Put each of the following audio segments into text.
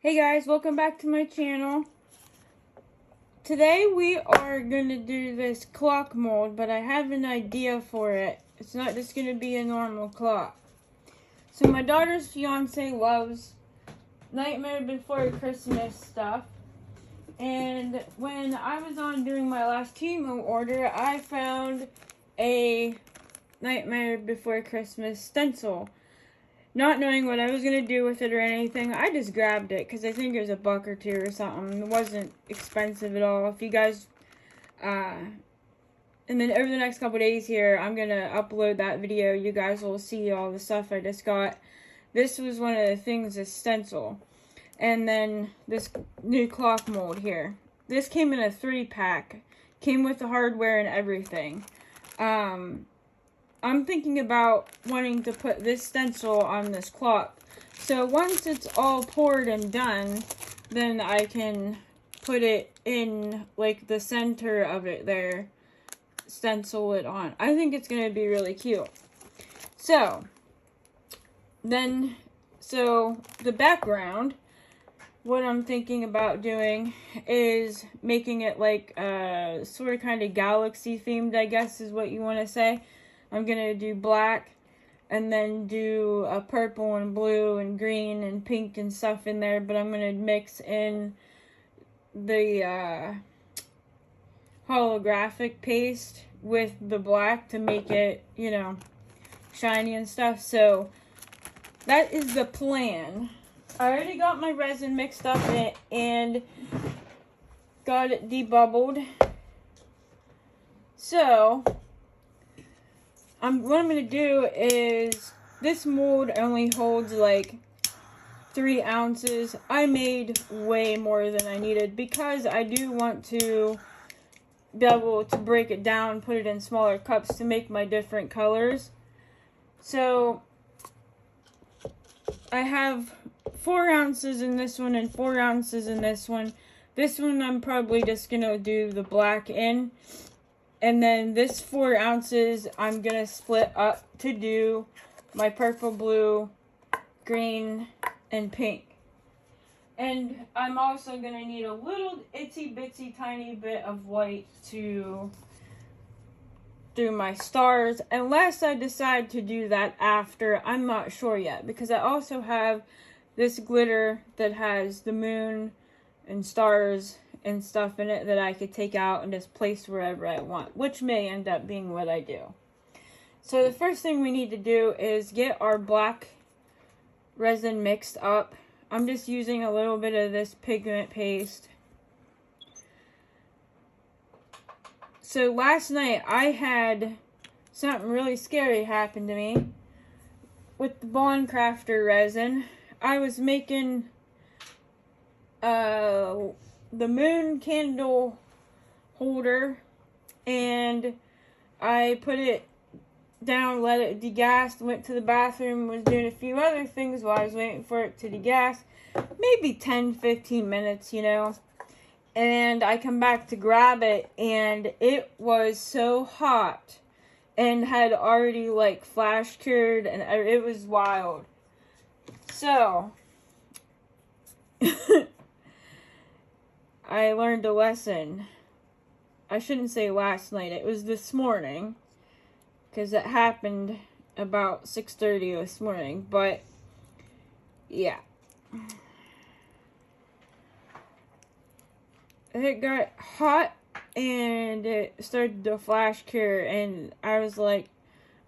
Hey guys, welcome back to my channel. Today we are going to do this clock mold, but I have an idea for it. It's not just going to be a normal clock. So my daughter's fiance loves Nightmare Before Christmas stuff. And when I was on doing my last Temu order, I found a Nightmare Before Christmas stencil. Not knowing what I was going to do with it or anything, I just grabbed it because I think it was $1 or $2 or something. It wasn't expensive at all. If you guys, and then over the next couple days here, I'm going to upload that video. You guys will see all the stuff I just got. This was one of the things, a stencil. And then this new clock mold here. This came in a 3-pack. Came with the hardware and everything. I'm thinking about wanting to put this stencil on this clock. So once it's all poured and done, then I can put it in like the center of it there. Stencil it on. I think it's going to be really cute. So the background, what I'm thinking about doing is making it like sort of kind of galaxy themed, I guess is what you want to say. I'm going to do black and then do a purple and blue and green and pink and stuff in there. But I'm going to mix in the holographic paste with the black to make it, you know, shiny and stuff. So that is the plan. I already got my resin mixed up in it and got it debubbled. So what I'm going to do is, this mold only holds like 3 ounces. I made way more than I needed because I do want to be able to break it down, put it in smaller cups to make my different colors. So I have 4 ounces in this one and 4 ounces in this one. This one I'm probably just going to do the black in. And then this 4 ounces, I'm going to split up to do my purple, blue, green, and pink. And I'm also going to need a little itsy bitsy tiny bit of white to do my stars. Unless I decide to do that after, I'm not sure yet. Because I also have this glitter that has the moon and stars and stuff in it that I could take out and just place wherever I want, which may end up being what I do. So the first thing we need to do is get our black resin mixed up. I'm just using a little bit of this pigment paste. So last night I had something really scary happen to me with the Bond Crafter resin. I was making the moon candle holder, and I put it down, let it degas, went to the bathroom, was doing a few other things while I was waiting for it to degas, maybe 10-15 minutes, you know, and I come back to grab it, and it was so hot, and had already, like, flash cured, and it was wild. So I learned a lesson. I shouldn't say last night. It was this morning. Because it happened about 6:30 this morning. But, yeah. It got hot. And it started to flash cure. And I was like,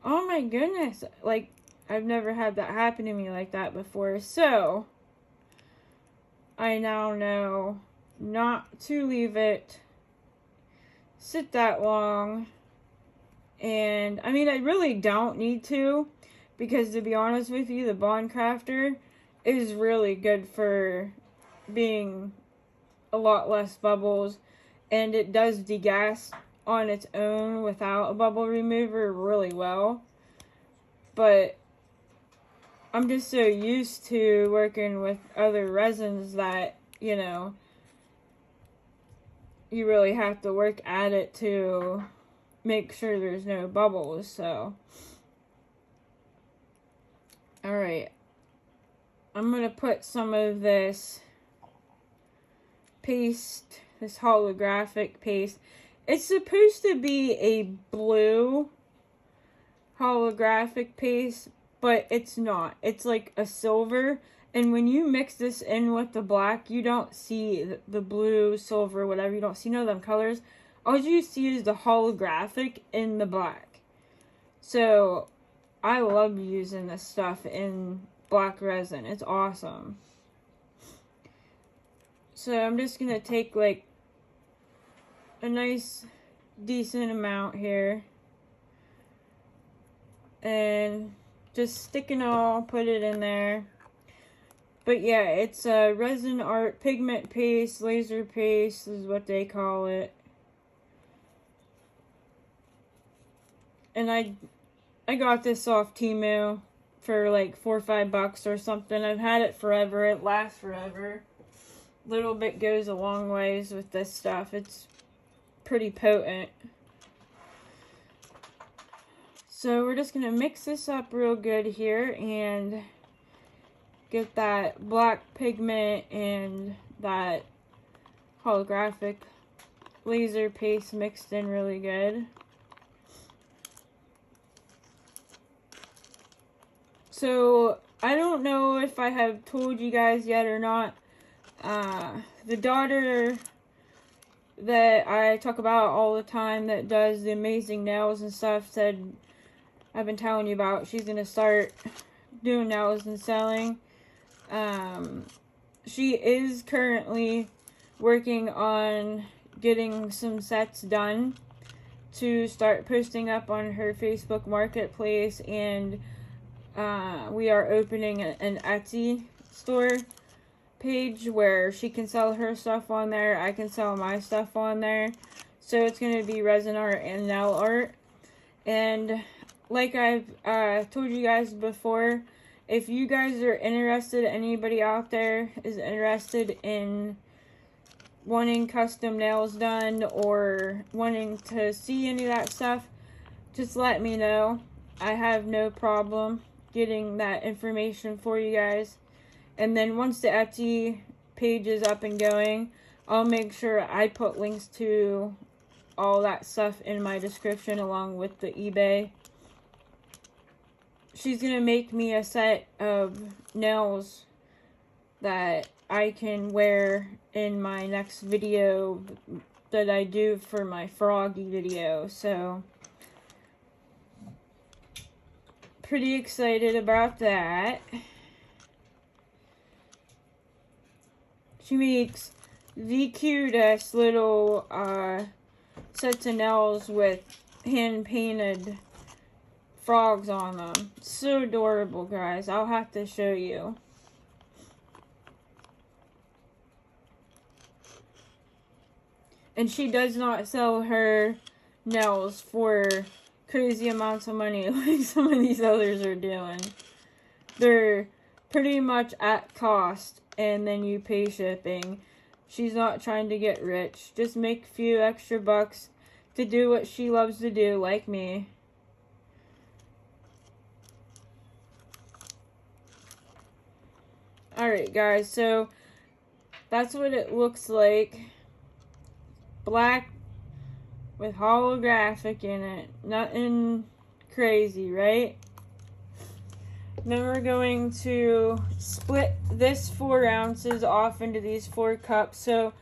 oh my goodness. Like, I've never had that happen to me like that before. So I now know not to leave it sit that long. And I mean, I really don't need to, because to be honest with you, the Bond Crafter is really good for being a lot less bubbles, and it does degas on its own without a bubble remover really well. But I'm just so used to working with other resins that, you know, you really have to work at it to make sure there's no bubbles. So alright, I'm going to put some of this paste, this holographic paste. It's supposed to be a blue holographic paste, but it's not. It's like a silver, and when you mix this in with the black, you don't see the blue, silver, whatever. You don't see none of them colors. All you see is the holographic in the black. So I love using this stuff in black resin. It's awesome. So I'm just going to take like a nice decent amount here and just stick it all, put it in there. But yeah, it's a resin art pigment paste, laser paste is what they call it. And I got this off Temu for like $4 or $5 or something. I've had it forever. It lasts forever. Little bit goes a long ways with this stuff. It's pretty potent. So we're just going to mix this up real good here and get that black pigment and that holographic laser paste mixed in really good. So I don't know if I have told you guys yet or not. The daughter that I talk about all the time that does the amazing nails and stuff said, I've been telling you about, she's going to start doing nails and selling. She is currently working on getting some sets done to start posting up on her Facebook marketplace, and we are opening an Etsy store page where she can sell her stuff on there. I can sell my stuff on there. So it's going to be resin art and nail art. And like I've told you guys before, if you guys are interested, anybody out there is interested in wanting custom nails done or wanting to see any of that stuff, just let me know. I have no problem getting that information for you guys. And then once the Etsy page is up and going, I'll make sure I put links to all that stuff in my description along with the eBay. She's going to make me a set of nails that I can wear in my next video that I do for my froggy video. So, pretty excited about that. She makes the cutest little sets of nails with hand-painted frogs on them. So adorable, guys. I'll have to show you. And she does not sell her nails for crazy amounts of money like some of these others are doing. They're pretty much at cost, and then you pay shipping. She's not trying to get rich. Just make a few extra bucks to do what she loves to do, like me. Alright, guys, so that's what it looks like. Black with holographic in it. Nothing crazy, right? Then we're going to split this 4 ounces off into these 4 cups, so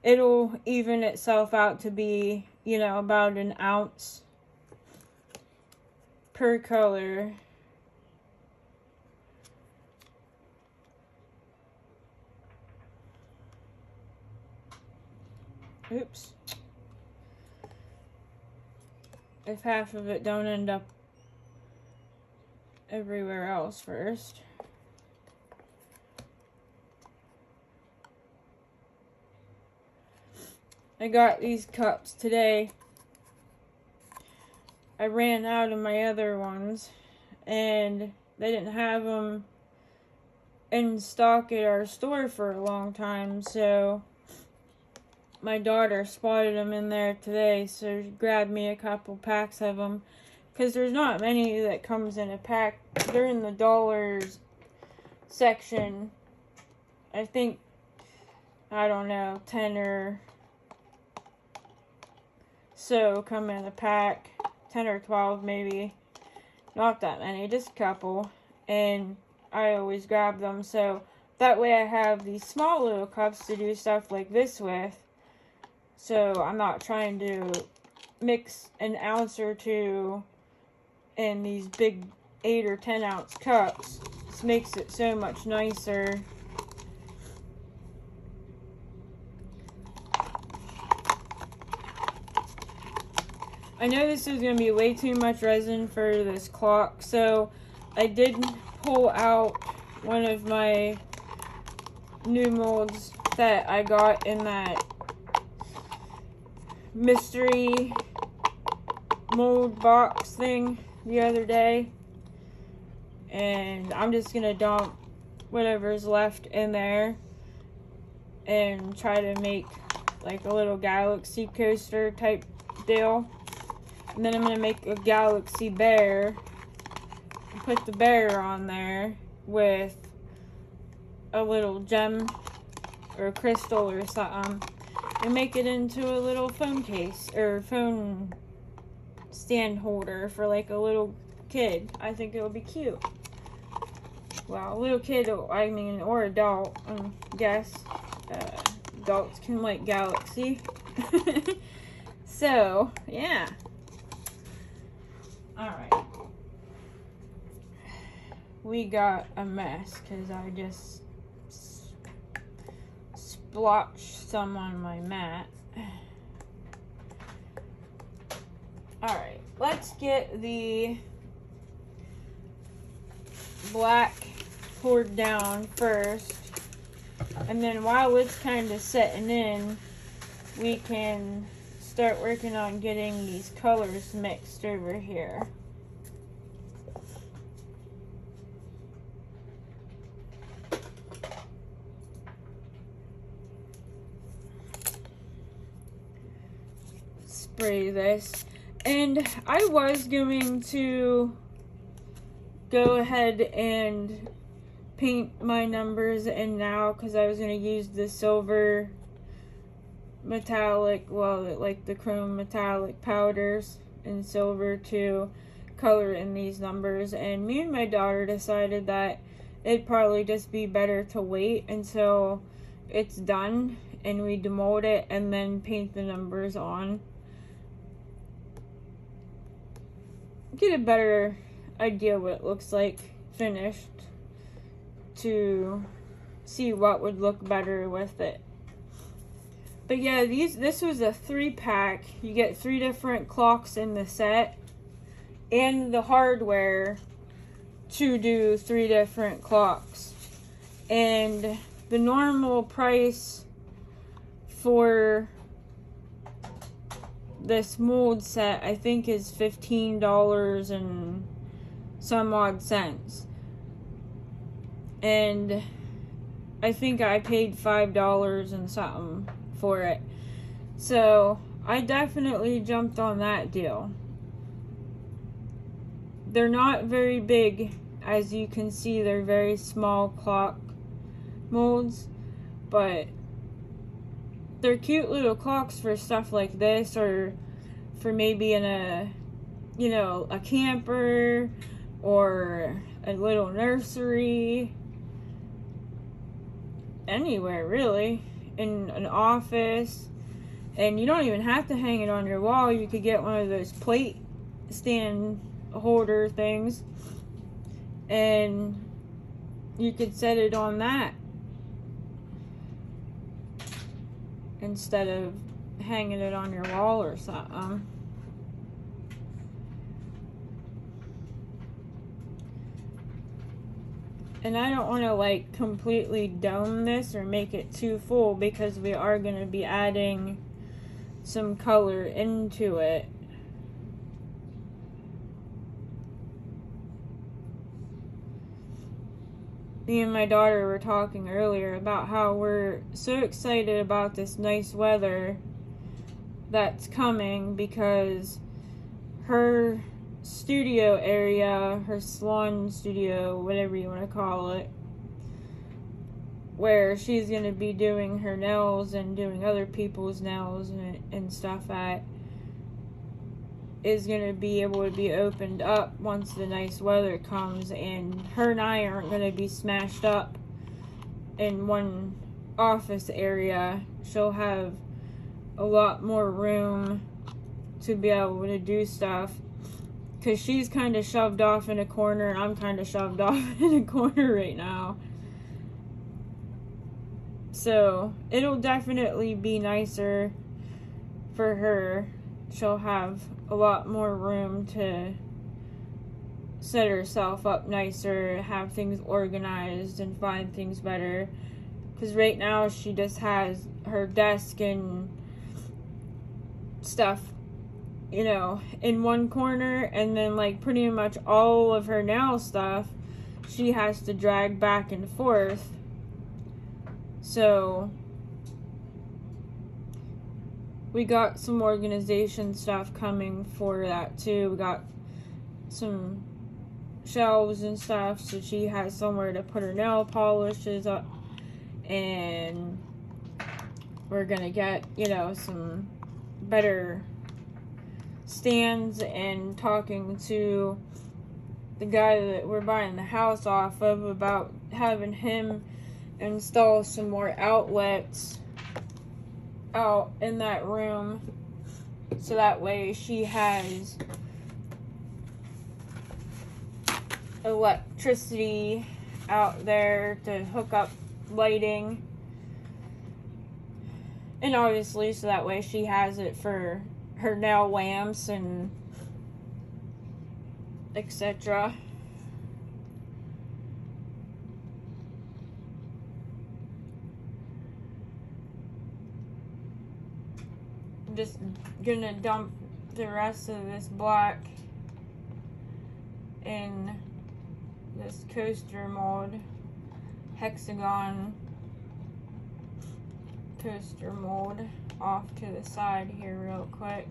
it'll even itself out to be, you know, about an ounce per color. Oops. If half of it don't end up everywhere else first. I got these cups today. I ran out of my other ones, and they didn't have them in stock at our store for a long time, so my daughter spotted them in there today, so she grabbed me a couple packs of them, because there's not many that comes in a pack. They're in the dollars section. I think I don't know, 10 or so come in a pack. 10 or 12 maybe. Not that many, just a couple. And I always grab them, so that way I have these small little cups to do stuff like this with. So I'm not trying to mix an ounce or two in these big 8 or 10 ounce cups. This makes it so much nicer. I know this is going to be way too much resin for this clock, so I did pull out one of my new molds that I got in that mystery mold box thing the other day, and I'm just going to dump whatever's left in there and try to make like a little galaxy coaster type deal. And then I'm going to make a galaxy bear, put the bear on there with a little gem or crystal or something, and make it into a little phone case or phone stand holder for like a little kid. I think it would be cute. Well, a little kid, I mean, or adult, I guess. Adults can like galaxy. So, yeah. Alright. We got a mess because I just splotched some on my mat. Alright, let's get the black poured down first. And then while it's kind of setting in, we can start working on getting these colors mixed over here. Spray this. And I was going to go ahead and paint my numbers in now because I was going to use the silver metallic, well, like the chrome metallic powders in silver to color in these numbers, and me and my daughter decided that it'd probably just be better to wait until it's done and we demold it and then paint the numbers on. Get a better idea what it looks like finished to see what would look better with it. But yeah, this was a 3-pack. You get 3 different clocks in the set and the hardware to do 3 different clocks. And the normal price for this mold set, I think, is $15 and some odd cents. And I think I paid $5 and something for it. So I definitely jumped on that deal. They're not very big, as you can see. They're very small clock molds, but they're cute little clocks for stuff like this, or for maybe in a, you know, a camper or a little nursery, anywhere really, in an office. And you don't even have to hang it on your wall. You could get one of those plate stand holder things and you could set it on that instead of hanging it on your wall or something. And I don't want to like completely dome this or make it too full, because we are going to be adding some color into it. Me and my daughter were talking earlier about how we're so excited about this nice weather that's coming, because her studio area, her salon studio, whatever you want to call it, where she's going to be doing her nails and doing other people's nails and stuff at is going to be able to be opened up once the nice weather comes, and her and I aren't going to be smashed up in one office area. She'll have a lot more room to be able to do stuff, because she's kind of shoved off in a corner and I'm kind of shoved off in a corner right now. So it'll definitely be nicer for her. She'll have a lot more room to set herself up nicer, have things organized, and find things better. Because right now she just has her desk and stuff, you know, in one corner, and then like pretty much all of her nail stuff she has to drag back and forth. So we got some organization stuff coming for that too. We got some shelves and stuff so she has somewhere to put her nail polishes up, and we're gonna get, you know, some better stands, and talking to the guy that we're buying the house off of about having him install some more outlets out in that room, so that way she has electricity out there to hook up lighting, and obviously so that way she has it for her nail lamps and etc. I'm just gonna dump the rest of this black in this coaster mold, hexagon coaster mold, off to the side here real quick.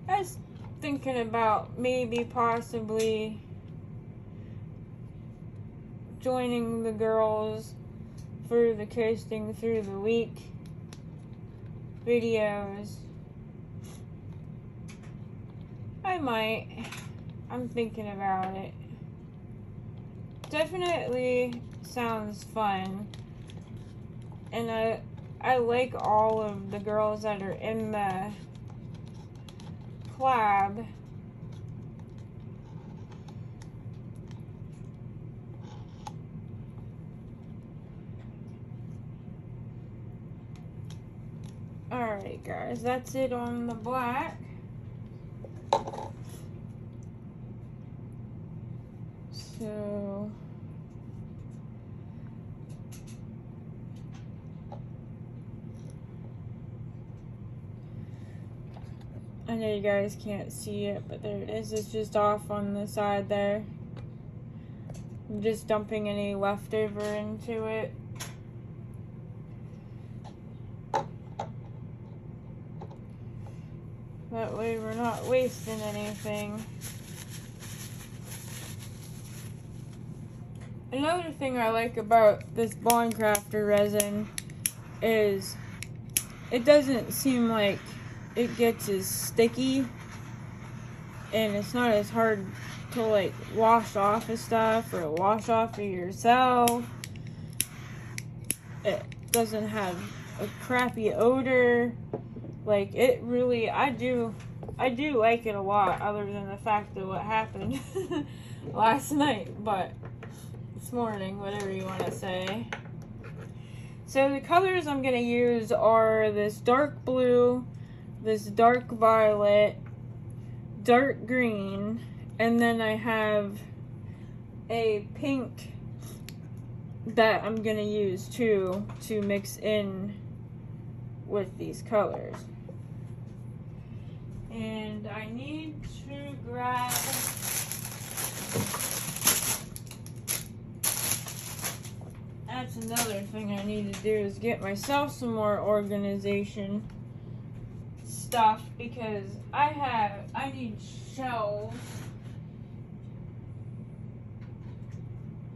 I was thinking about maybe possibly joining the girls for the coasting through the week videos. I might. I'm thinking about it. Definitely sounds fun. And I like all of the girls that are in the collab. Alright guys, that's it on the black. So I know you guys can't see it, but there it is. It's just off on the side there. I'm just dumping any leftover into it. That way we're not wasting anything. Another thing I like about this Bond Crafter resin is it doesn't seem like it gets as sticky, and it's not as hard to like wash off of stuff or wash off of yourself. It doesn't have a crappy odor. Like, it really, I do like it a lot, other than the fact that what happened last night, but this morning, whatever you want to say. So the colors I'm going to use are this dark blue, this dark violet, dark green, and then I have a pink that I'm going to use too to mix in with these colors. And I need to grab That's another thing I need to do, is get myself some more organization stuff, because I need shelves.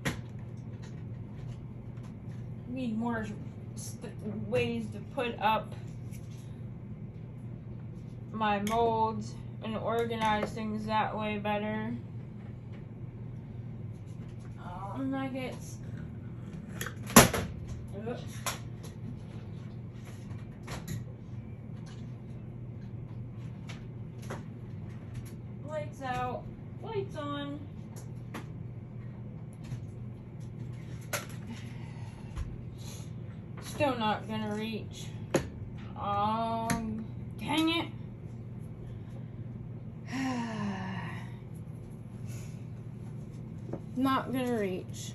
I need more ways to put up my molds and organize things that way better. Oh, nuggets. Oops. Lights out, lights on. Still not gonna reach. Dang it. Not gonna reach.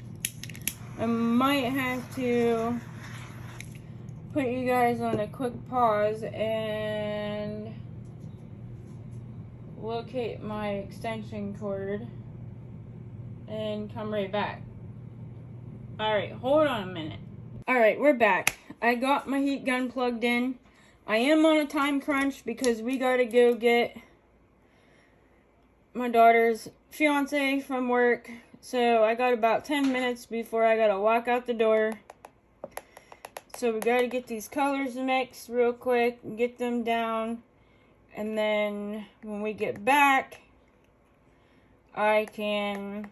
I might have to put you guys on a quick pause and locate my extension cord and come right back. Alright, hold on a minute. Alright, we're back. I got my heat gun plugged in. I am on a time crunch because we gotta go get my daughter's fiance from work. So I got about 10 minutes before I gotta walk out the door. So we gotta get these colors mixed real quick, get them down, and then when we get back, I can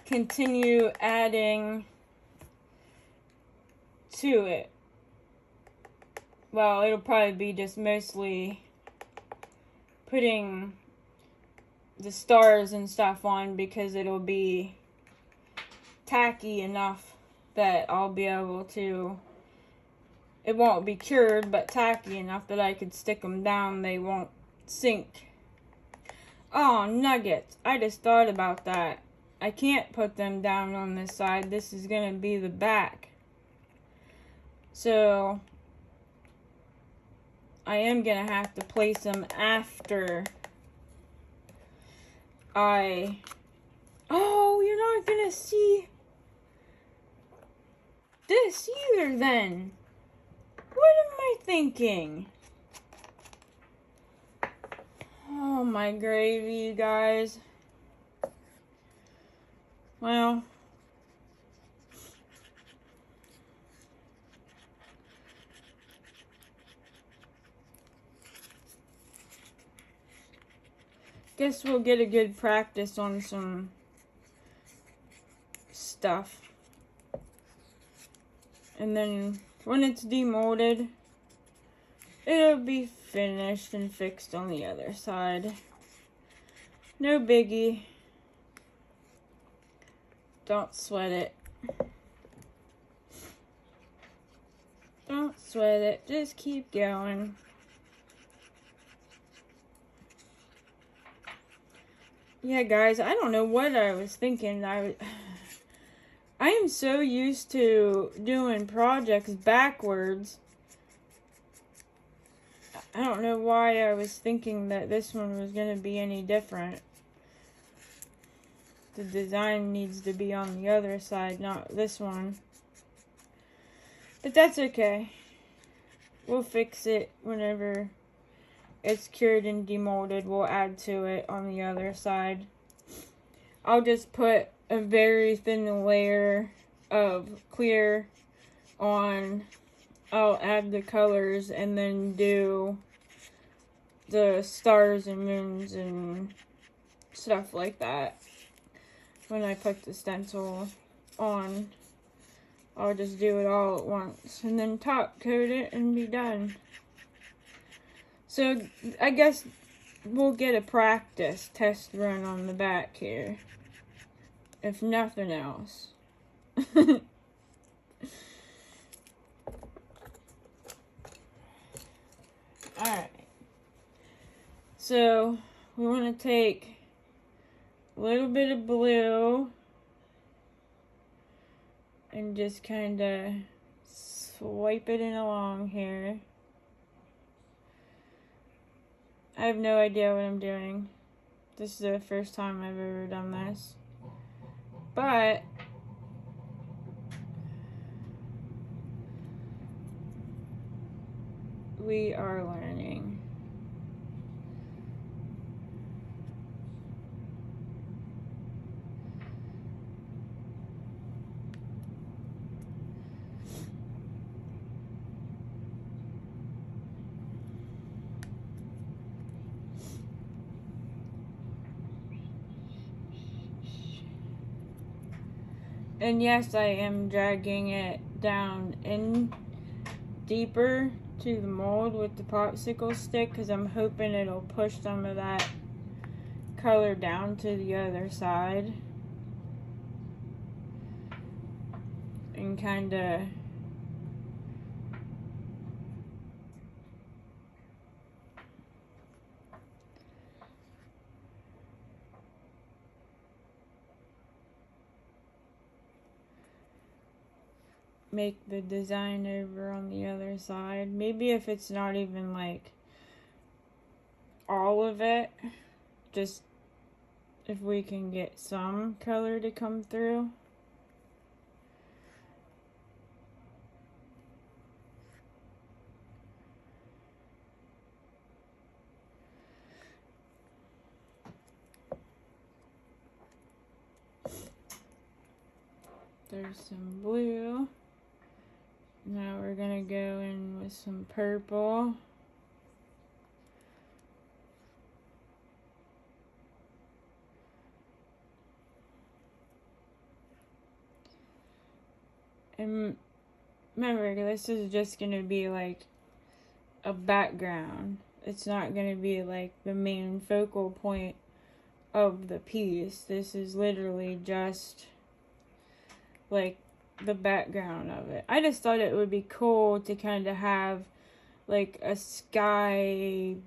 continue adding to it. Well, it'll probably be just mostly putting the stars and stuff on, because it'll be tacky enough that I'll be able to, it won't be cured, but tacky enough that I could stick them down, they won't sink. Oh, nuggets, I just thought about that. I can't put them down on this side, this is gonna be the back. So I am gonna have to place them after oh, you're not gonna see this either then. What am I thinking? Oh my gravy, you guys. Well, guess we'll get a good practice on some stuff. And then when it's demolded, it'll be finished and fixed on the other side. No biggie. Don't sweat it. Don't sweat it. Just keep going. Yeah, guys, I don't know what I was thinking. I am so used to doing projects backwards. I don't know why I was thinking that this one was going to be any different. The design needs to be on the other side, not this one. But that's okay. We'll fix it whenever it's cured and demolded. We'll add to it on the other side. I'll just put a very thin layer of clear on. I'll add the colors and then do the stars and moons and stuff like that. When I put the stencil on, I'll just do it all at once and then top coat it and be done. So I guess we'll get a practice test run on the back here, if nothing else. Alright, so we want to take a little bit of blue and just kind of swipe it in along here. I have no idea what I'm doing. This is the first time I've ever done this. But We are learning. And yes, I am dragging it down in deeper to the mold with the popsicle stick because I'm hoping it'll push some of that color down to the other side and kind of make the design over on the other side. Maybe if it's not even like all of it, just if we can get some color to come through. There's some blue. Now we're gonna go in with some purple. And remember, this is just gonna be like a background. It's not gonna be like the main focal point of the piece. This is literally just like the background of it. I just thought it would be cool to kind of have like a sky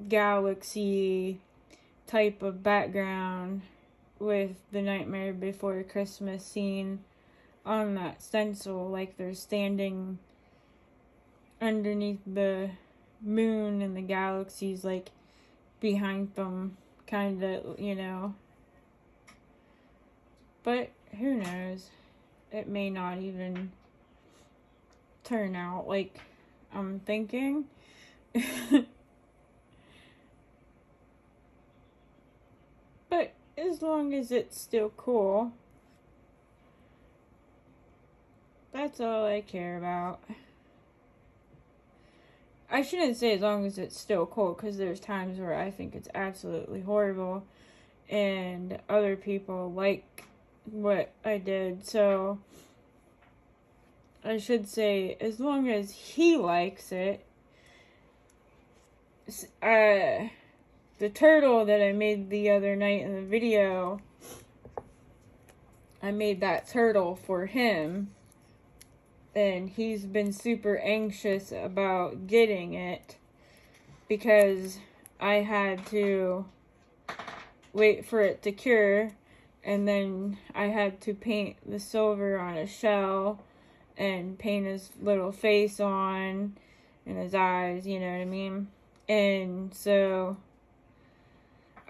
galaxy type of background with the Nightmare Before Christmas scene on that stencil, like they're standing underneath the moon and the galaxies like behind them, kind of, you know. But who knows? It may not even turn out like I'm thinking. But as long as it's still cool, that's all I care about. I shouldn't say as long as it's still cool, because there's times where I think it's absolutely horrible and other people like what I did. So I should say as long as he likes it. The turtle that I made the other night in the video, I made that turtle for him, and he's been super anxious about getting it because I had to wait for it to cure, and then I had to paint the silver on a shell and paint his little face on and his eyes, you know what I mean? And so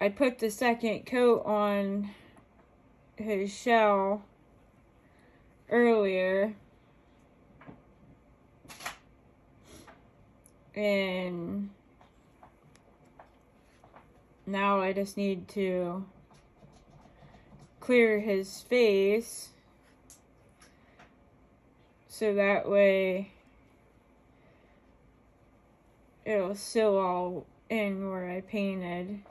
I put the second coat on his shell earlier, and now I just need to clear his face so that way it'll seal all in where I painted,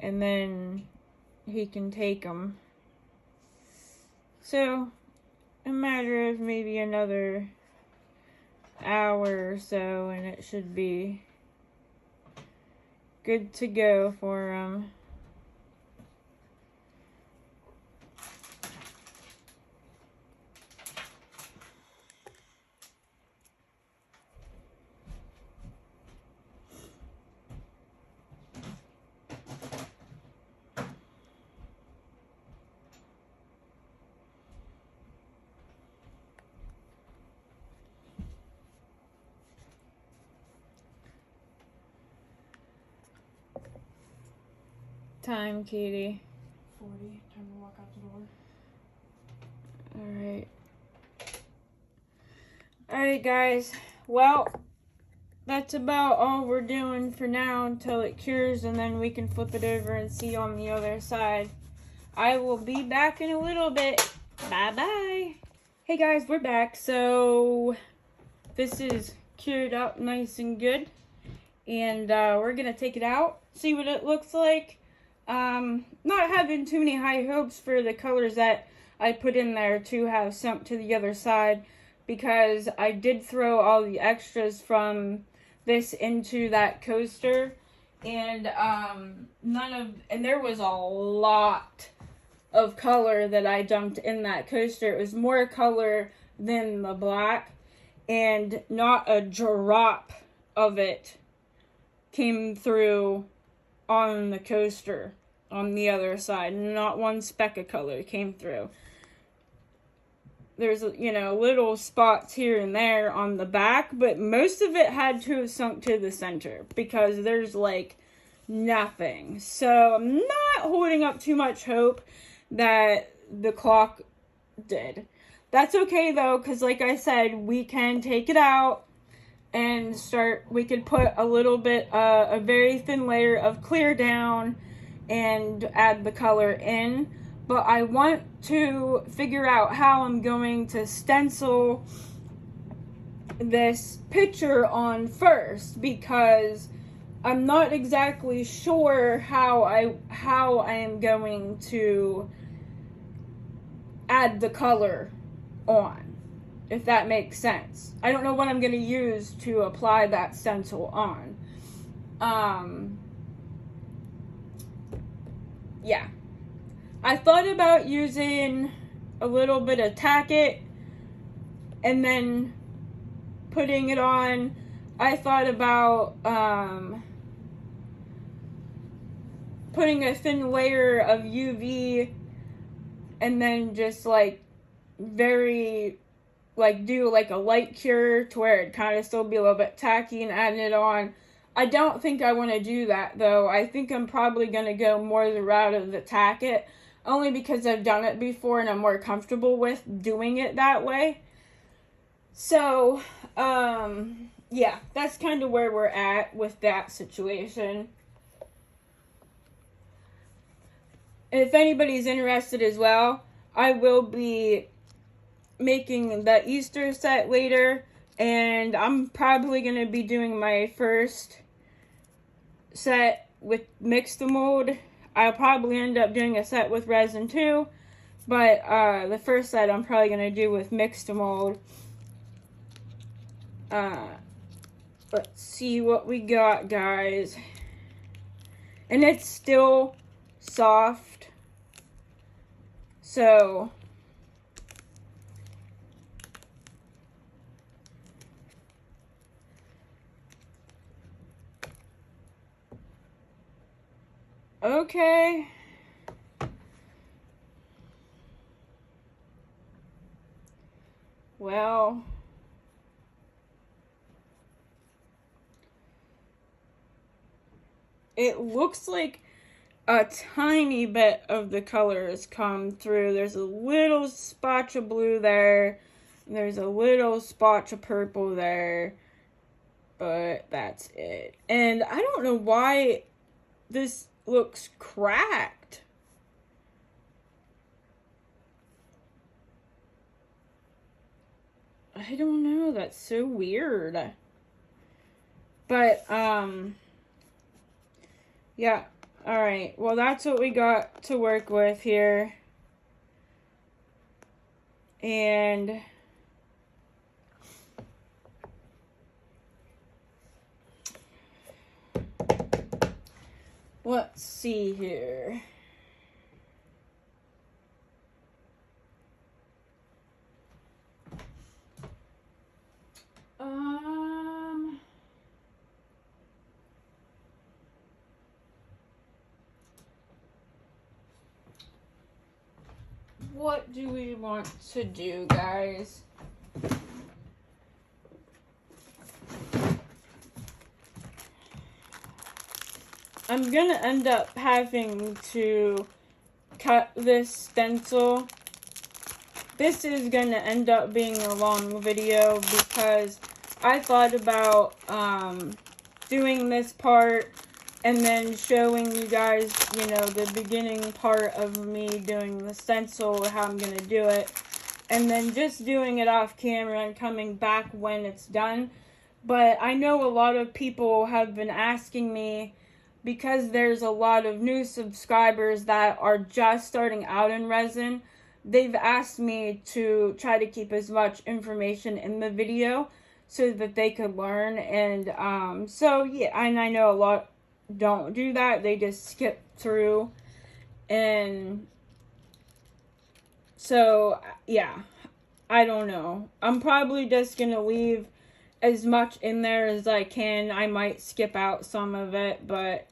and then he can take them. So a matter of maybe another hour or so, and it should be good to go for him. Time, Katie. 40. Time to walk out the door. Alright. Alright, guys. Well, that's about all we're doing for now until it cures, and then we can flip it over and see on the other side. I will be back in a little bit. Bye-bye. Hey guys, we're back. So this is cured up nice and good. And we're going to take it out, see what it looks like. Not having too many high hopes for the colors that I put in there to have sunk to the other side, because I did throw all the extras from this into that coaster, and there was a lot of color that I dumped in that coaster. It was more color than the black, and not a drop of it came through on the coaster on the other side. Not one speck of color came through. There's, little spots here and there on the back, but most of it had to have sunk to the center because there's like nothing. So I'm not holding up too much hope that the clock did. That's okay though, because like I said, we can take it out and we could put a little bit, a very thin layer of clear down and add the color in. But I want to figure out how I'm going to stencil this picture on first, because I'm not exactly sure how I am going to add the color on, if that makes sense. I don't know what I'm going to use to apply that stencil on. Yeah. I thought about using a little bit of tack it and then putting it on. I thought about putting a thin layer of UV and then just like do like a light cure to where it kind of still be a little bit tacky and adding it on. I don't think I want to do that though. I think I'm probably going to go more the route of the tack it, only because I've done it before and I'm more comfortable with doing it that way. So, yeah, that's kind of where we're at with that situation. If anybody's interested as well, I will be making the Easter set later, and I'm probably going to be doing my first set with mixed mold. I'll probably end up doing a set with resin too, but the first set I'm probably going to do with mixed mold. Let's see what we got, guys. And it's still soft, so okay. Well, it looks like a tiny bit of the color has come through. There's a little spotch of blue there. There's a little spotch of purple there. But that's it. And I don't know why this looks cracked. I don't know. That's so weird. But, yeah. Alright. Well, that's what we got to work with here. And let's see here. What do we want to do, guys? I'm gonna end up having to cut this stencil. This is gonna end up being a long video because I thought about doing this part and then showing you guys, you know, the beginning part of me doing the stencil, how I'm going to do it, and then just doing it off camera and coming back when it's done. But I know a lot of people have been asking me, because there's a lot of new subscribers that are just starting out in resin, they've asked me to try to keep as much information in the video so that they could learn. And so yeah, and I know a lot don't do that. They just skip through. And so yeah, I don't know. I'm probably just gonna leave as much in there as I can. I might skip out some of it, but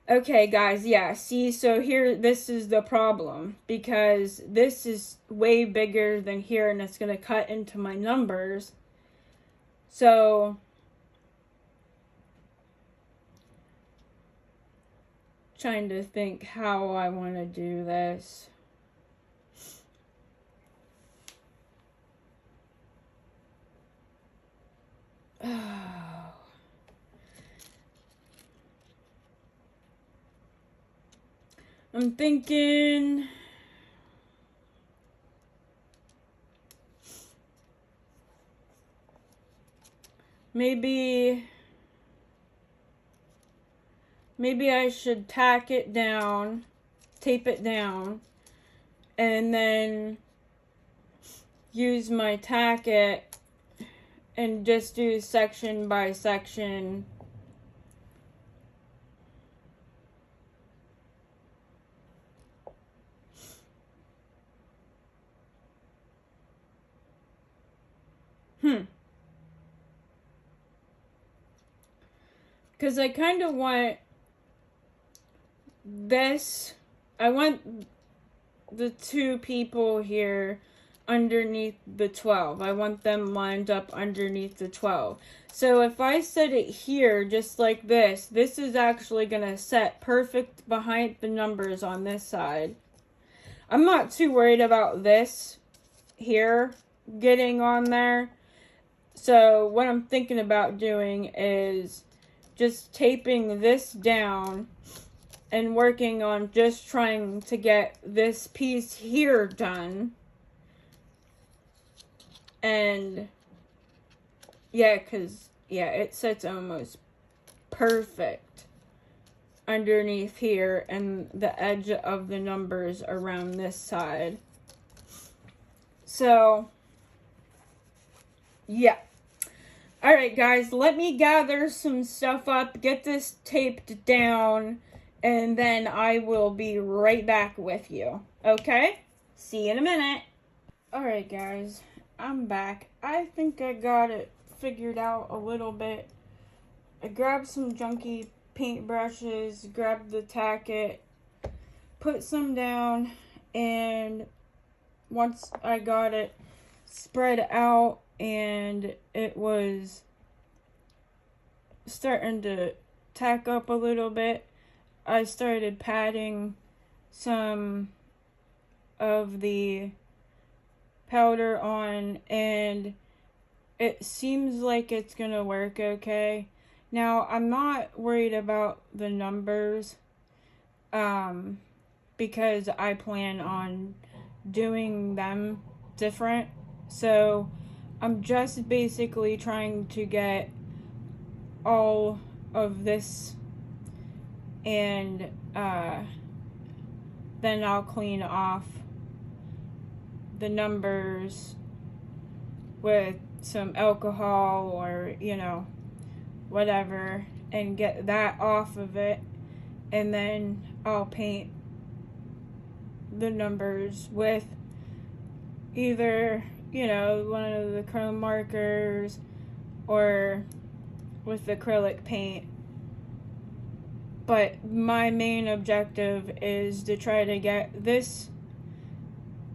okay, guys, yeah, see, so here, this is the problem, because this is way bigger than here, and it's going to cut into my numbers. So trying to think how I want to do this. I'm thinking maybe I should tack it down, tape it down, and then use my tacket and just do section by section. Because I kind of want this. I want the two people here underneath the 12. I want them lined up underneath the 12. So if I set it here just like this is actually going to set perfect behind the numbers on this side. I'm not too worried about this here getting on there. So what I'm thinking about doing is just taping this down and working on just trying to get this piece here done. And yeah, because yeah, it sets almost perfect underneath here, and the edge of the numbers around this side. So yeah. Alright guys, let me gather some stuff up, get this taped down, and then I will be right back with you. Okay? See you in a minute. Alright guys, I'm back. I think I got it figured out a little bit. I grabbed some junky paintbrushes, grabbed the tacket, put some down, and once I got it spread out and it was starting to tack up a little bit, I started patting some of the powder on, and it seems like it's gonna work okay. Now, I'm not worried about the numbers because I plan on doing them different. So I'm just basically trying to get all of this, and then I'll clean off the numbers with some alcohol or, you know, whatever, and get that off of it, and then I'll paint the numbers with either, you know, one of the chrome markers or with acrylic paint. But my main objective is to try to get this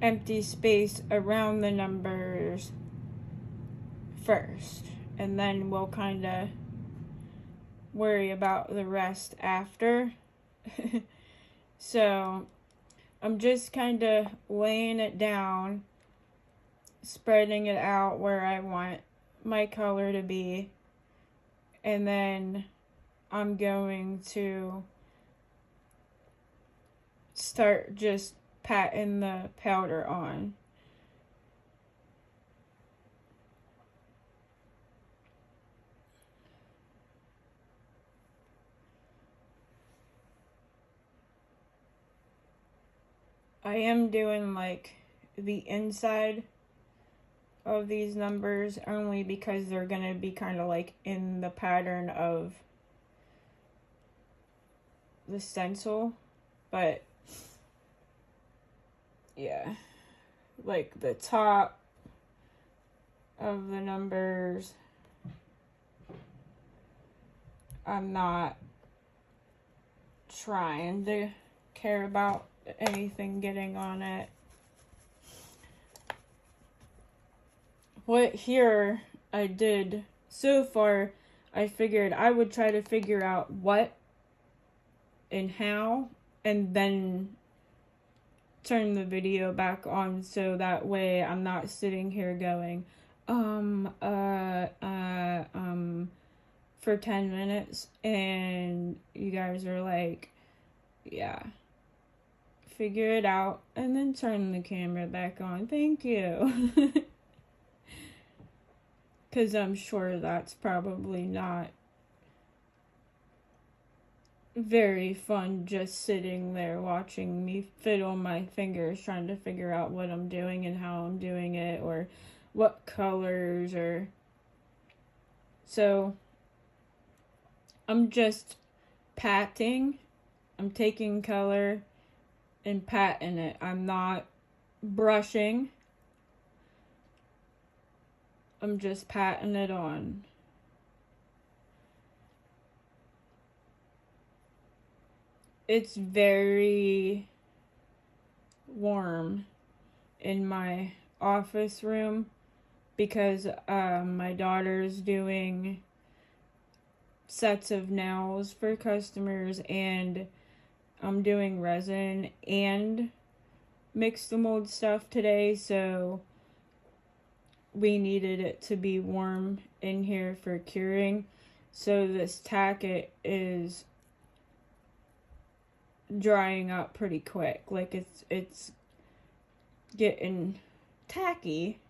empty space around the numbers first, and then we'll kind of worry about the rest after. So I'm just kind of laying it down spreading it out where I want my color to be. And then I'm going to start just patting the powder on. I am doing like the inside of these numbers only because they're gonna be kind of like in the pattern of the stencil, but yeah, like the top of the numbers, I'm not trying to care about anything getting on it. What here I did so far, I figured I would try to figure out what and how, and then turn the video back on so that way I'm not sitting here going, for 10 minutes and you guys are like, yeah, figure it out and then turn the camera back on. Thank you. Because I'm sure that's probably not very fun just sitting there watching me fiddle my fingers trying to figure out what I'm doing and how I'm doing it or what colors or... So I'm just patting. I'm taking color and patting it. I'm not brushing. I'm just patting it on. It's very warm in my office room because my daughter's doing sets of nails for customers and I'm doing resin and mixed mold stuff today, so we needed it to be warm in here for curing. So this tacket is drying up pretty quick. Like it's getting tacky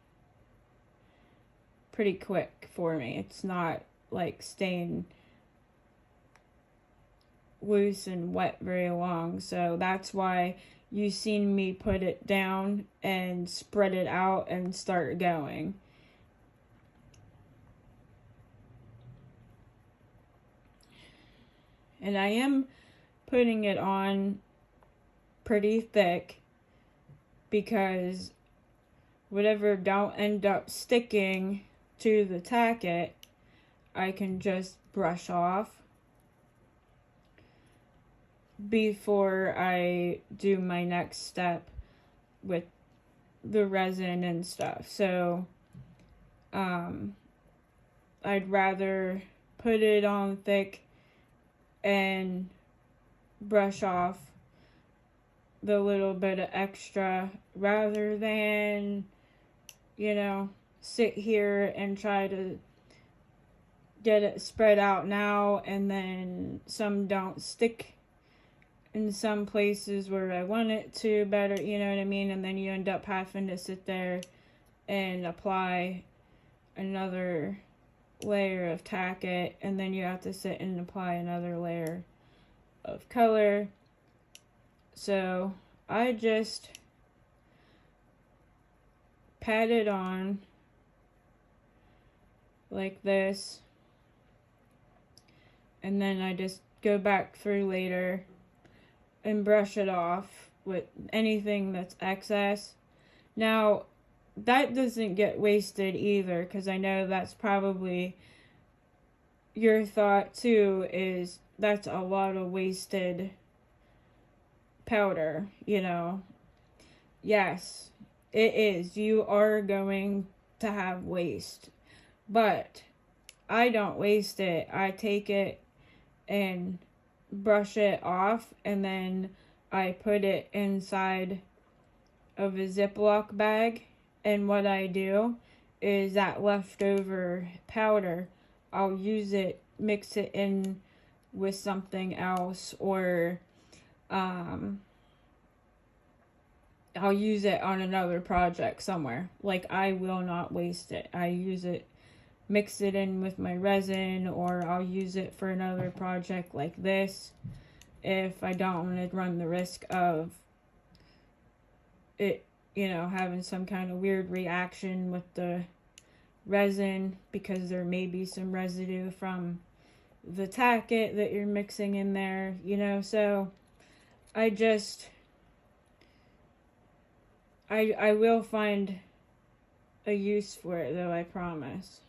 pretty quick for me. It's not like staying loose and wet very long. So that's why you seen me put it down and spread it out and start going. And I am putting it on pretty thick because whatever don't end up sticking to the tacket, I can just brush off before I do my next step with the resin and stuff. So I'd rather put it on thick and brush off the little bit of extra rather than, you know, sit here and try to get it spread out now and then some don't stick in some places where I want it to better, you know what I mean? And then you end up having to sit there and apply another layer of tacket, and then you have to sit and apply another layer of color. So I just pat it on like this, and then I just go back through later and brush it off with anything that's excess. Now, that doesn't get wasted either, because I know that's probably your thought too, is that's a lot of wasted powder, you know. Yes, it is. You are going to have waste, but I don't waste it. I take it and brush it off, and then I put it inside of a Ziploc bag And what I do is that leftover powder, I'll use it, mix it in with something else, or I'll use it on another project somewhere. Like, I will not waste it. I use it, mix it in with my resin, or I'll use it for another project like this if I don't want to run the risk of it, having some kind of weird reaction with the resin, because there may be some residue from the tacket that you're mixing in there, so I will find a use for it, though, I promise.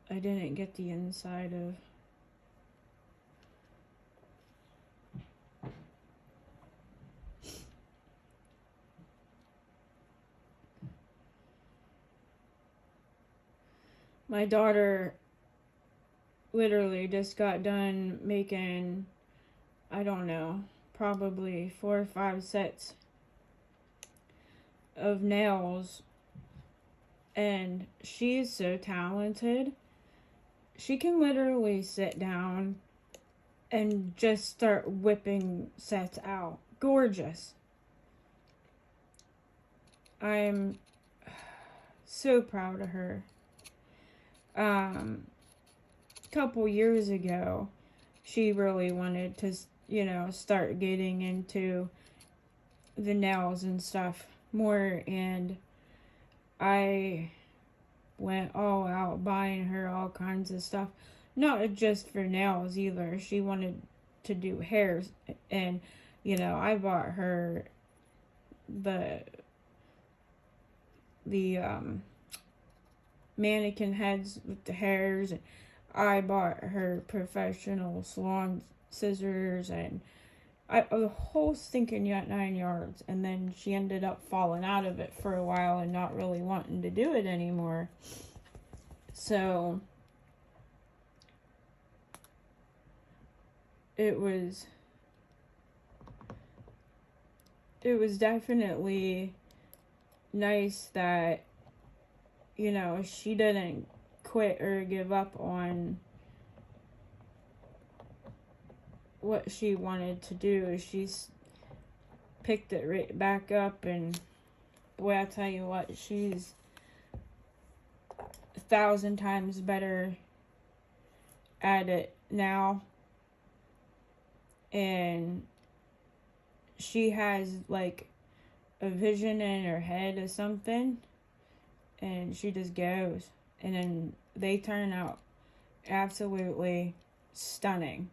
I didn't get the inside of... My daughter literally just got done making, I don't know, probably 4 or 5 sets of nails. And she's so talented. She can literally sit down and just start whipping sets out. Gorgeous. I'm so proud of her. Couple years ago, she really wanted to, start getting into the nails and stuff more, and I went all out buying her all kinds of stuff, not just for nails either. She wanted to do hairs, and I bought her the mannequin heads with the hairs, and I bought her professional salon scissors, and the whole stinking 9 yards. And then she ended up falling out of it for a while and not really wanting to do it anymore. So it was definitely nice that she didn't quit or give up on what she wanted to do. She's picked it right back up, and boy, I tell you what, she's 1,000 times better at it now. And she has like a vision in her head or something, and she just goes, and then they turn out absolutely stunning.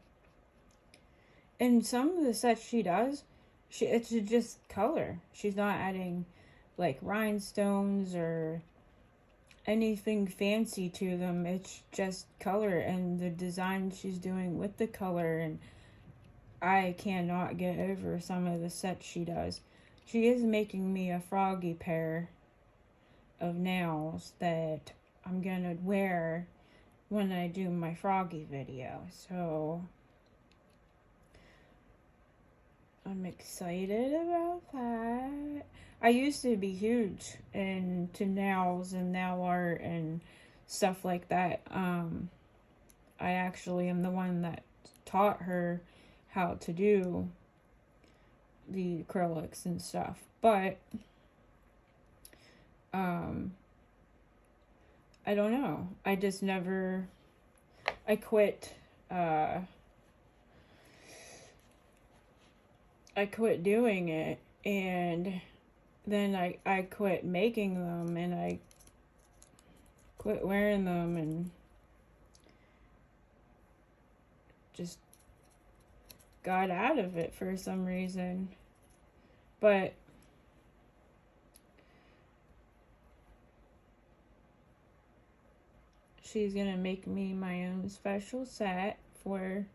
And some of the sets she does, it's just color. She's not adding like rhinestones or anything fancy to them. It's just color and the design she's doing with the color, and I cannot get over some of the sets she does. She is making me a froggy pair of nails that I'm gonna wear when I do my froggy video, so I'm excited about that. I used to be huge into nails and nail art and stuff like that. I actually am the one that taught her how to do the acrylics and stuff, but I don't know. I just never, I quit doing it, and then I quit making them, and I quit wearing them, and just got out of it for some reason. But she's gonna make me my own special set for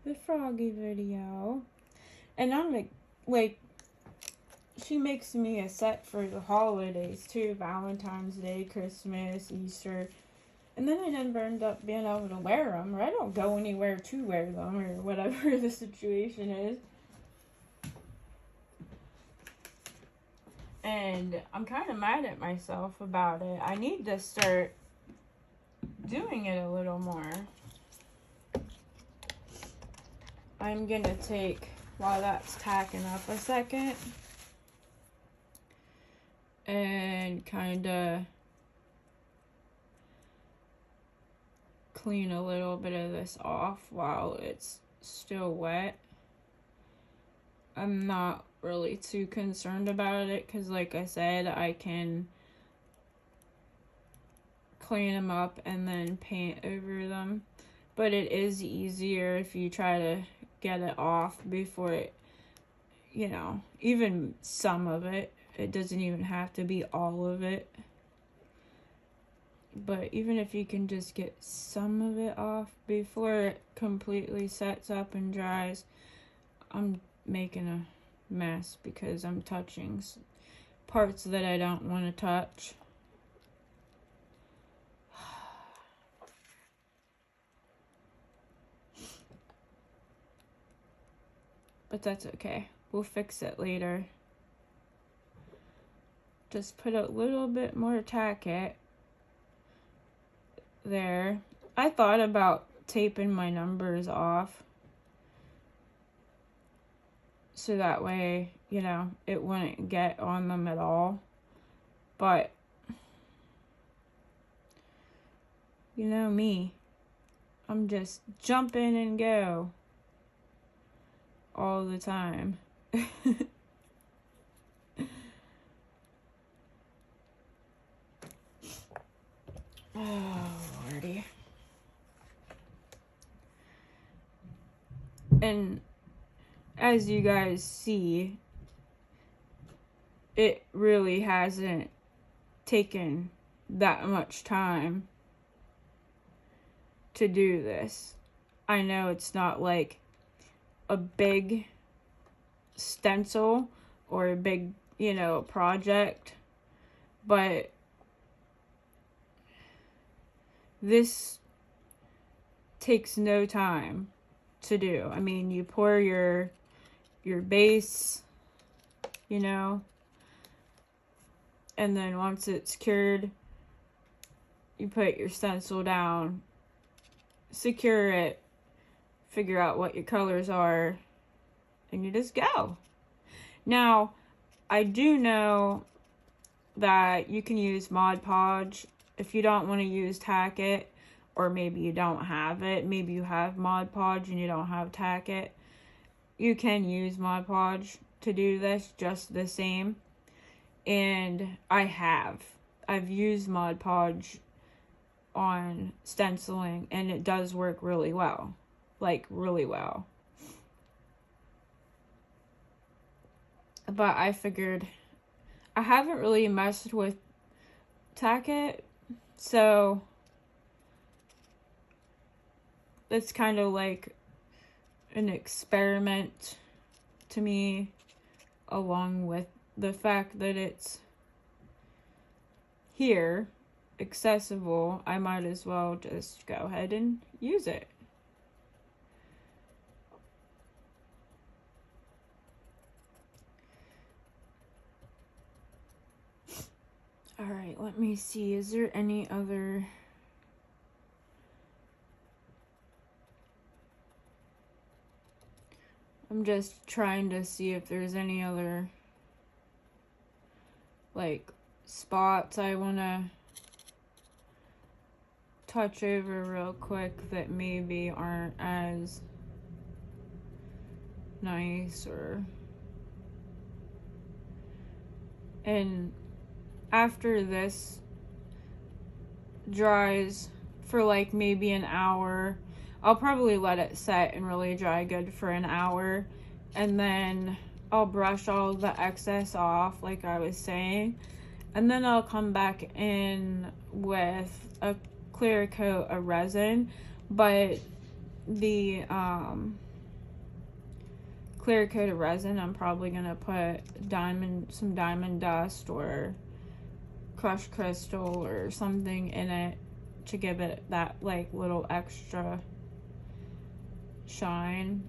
the froggy video. And I'm like, she makes me a set for the holidays too, Valentine's Day, Christmas, Easter. And then I never end up being able to wear them, or I don't go anywhere to wear them, or whatever the situation is. And I'm kind of mad at myself about it. I need to start doing it a little more. I'm going to take, while that's tacking up a second, and kind of clean a little bit of this off while it's still wet. I'm not really too concerned about it because, like I said, I can clean them up and then paint over them. But it is easier if you try to get it off before it, you know, even some of it. It doesn't even have to be all of it. But even if you can just get some of it off before it completely sets up and dries. I'm making a mess because I'm touching parts that I don't want to touch. But that's okay. We'll fix it later. Just put a little bit more tacket there. I thought about taping my numbers off so that way, you know, it wouldn't get on them at all. But you know me, I'm just jump in and go all the time. Oh, Lordy. And as you guys see, it really hasn't taken that much time to do this. I know it's not like a big stencil or a big, you know, project, but this takes no time to do. I mean, you pour your base, you know, and then once it's cured, you put your stencil down, secure it, figure out what your colors are, and you just go. Now, I do know that you can use Mod Podge if you don't want to use Tacket, or maybe you don't have it. Maybe you have Mod Podge and you don't have Tacket. You can use Mod Podge to do this just the same. And I've used Mod Podge on stenciling, and it does work really well. Like, really well. But I figured I haven't really messed with Tacket, so it's kind of like an experiment to me, along with the fact that it's here, accessible. I might as well just go ahead and use it. Alright, let me see. Is there any other... I'm just trying to see if there's any other, like, spots I want to touch over real quick that maybe aren't as nice, or... And after this dries for like maybe an hour, I'll probably let it set and really dry good for an hour, and then I'll brush all the excess off like I was saying, and then I'll come back in with a clear coat of resin. But the clear coat of resin, I'm probably gonna put some diamond dust or crushed crystal or something in it to give it that like little extra shine.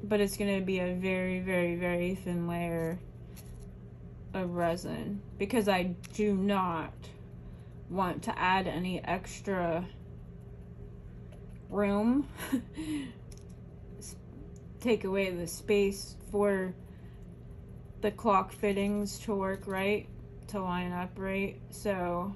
But it's gonna be a very, very, very thin layer of resin because I do not want to add any extra room, take away the space for the clock fittings to work right, to line up right. So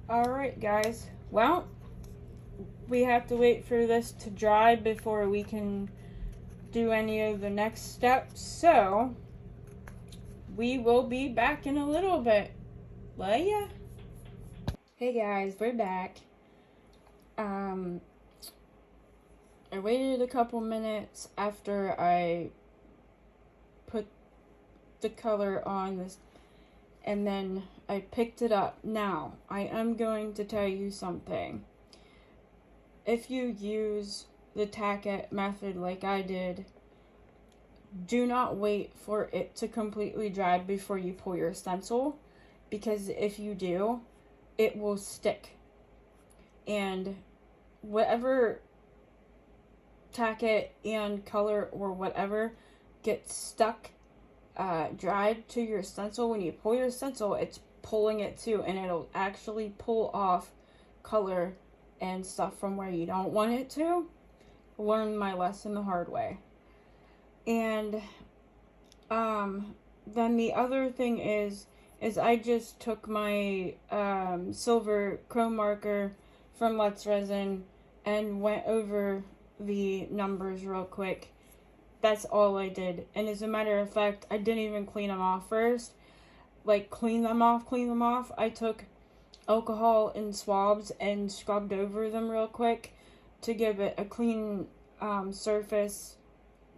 alright guys, well, we have to wait for this to dry before we can do any of the next steps, so we will be back in a little bit. Love ya. Hey guys, we're back. I waited a couple minutes after I put the color on this, and then I picked it up. Now, I am going to tell you something. If you use the tack it method like I did, do not wait for it to completely dry before you pull your stencil, because if you do, it will stick. And whatever tack it and color or whatever gets stuck dried to your stencil, when you pull your stencil, it's pulling it too, and it'll actually pull off color and stuff from where you don't want it to. Learned my lesson the hard way. And then the other thing is I just took my silver chrome marker from Let's Resin and went over the numbers real quick. That's all I did. And as a matter of fact, I didn't even clean them off first. Like, clean them off. I took alcohol in swabs and scrubbed over them real quick to give it a clean surface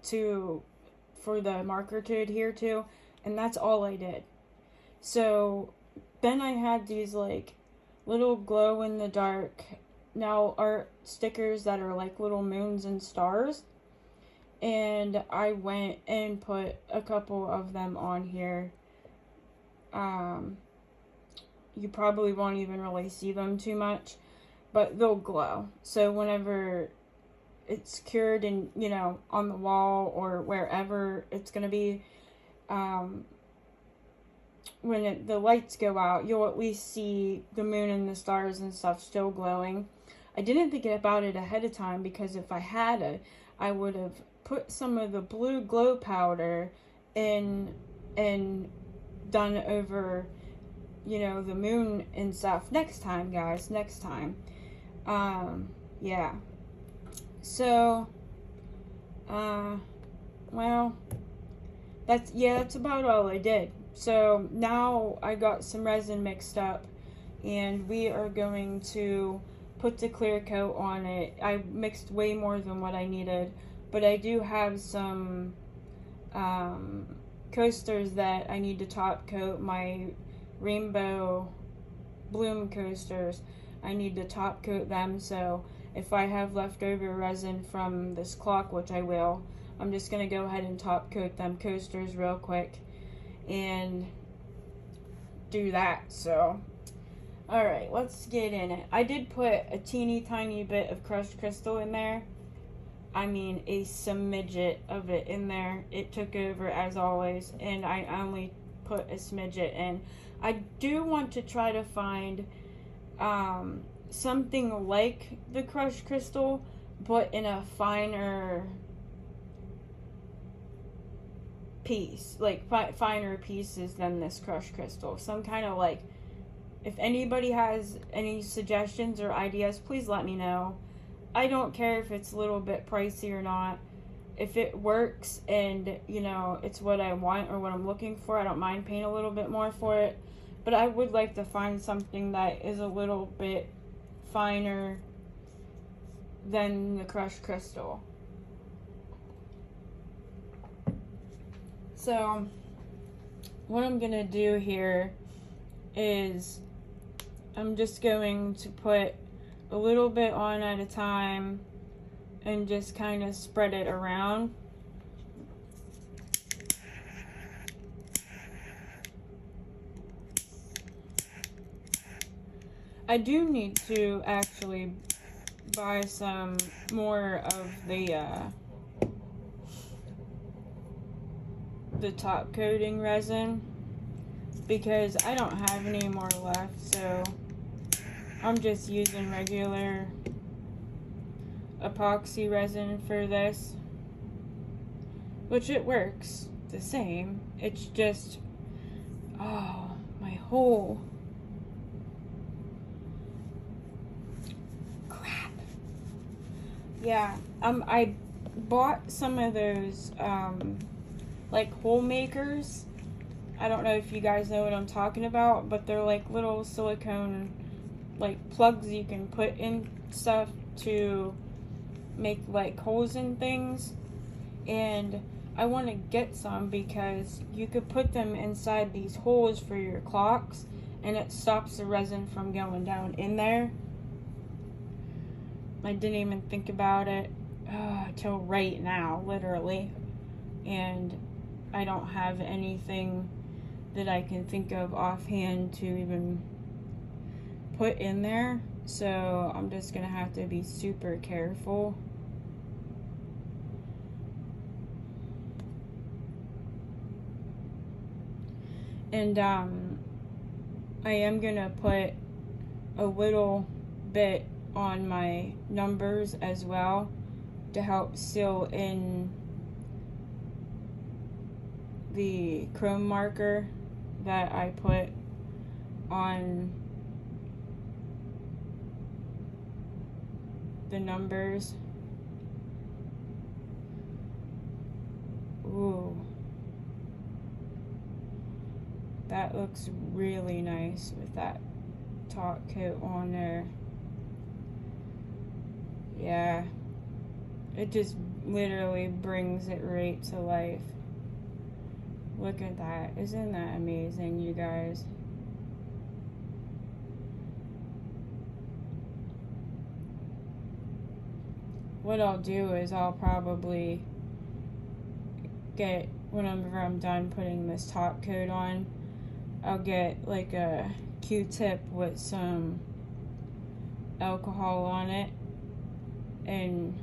for the marker to adhere to. And that's all I did. So then I had these like little glow in the dark now art stickers that are like little moons and stars, and I went and put a couple of them on here. You probably won't even really see them too much, but they'll glow. So whenever it's cured and, you know, on the wall or wherever it's going to be, when the lights go out, you'll at least see the moon and the stars and stuff still glowing. I didn't think about it ahead of time, because if I had I would have put some of the blue glow powder in and done over, you know, the moon and stuff. Next time, guys, next time. Yeah. So, well, that's about all I did. So now I got some resin mixed up, and we are going to put the clear coat on it. I mixed way more than what I needed, but I do have some coasters that I need to top coat. My rainbow bloom coasters, I need to top coat them. So if I have leftover resin from this clock, which I will, I'm just going to go ahead and top coat them coasters real quick and do that. So alright, let's get in it. I did put a teeny tiny bit of crushed crystal in there. I mean, a smidget of it in there. It took over as always, and I only put a smidget in. I do want to try to find something like the crushed crystal, but in a finer piece, like finer pieces than this crushed crystal. Some kind of like, if anybody has any suggestions or ideas, please let me know. I don't care if it's a little bit pricey or not. If it works and, you know, it's what I want or what I'm looking for, I don't mind paying a little bit more for it. But I would like to find something that is a little bit finer than the crushed crystal. So what I'm gonna do here is I'm just going to put a little bit on at a time and just kind of spread it around. I do need to actually buy some more of the top coating resin because I don't have any more left, so I'm just using regular epoxy resin for this, which it works the same. It's just, oh, my whole crap. Yeah, I bought some of those like hole makers. I don't know if you guys know what I'm talking about, but they're like little silicone like plugs you can put in stuff to make like holes in things. And I want to get some because you could put them inside these holes for your clocks and it stops the resin from going down in there. I didn't even think about it till right now, literally. And I don't have anything that I can think of offhand to even put in there. So I'm just going to have to be super careful. And I am going to put a little bit on my numbers as well to help seal in the chrome marker that I put on the numbers. Ooh. That looks really nice with that top coat on there. Yeah. It just literally brings it right to life. Look at that. Isn't that amazing, you guys? What I'll do is I'll probably get, whenever I'm done putting this top coat on, I'll get like a Q-tip with some alcohol on it and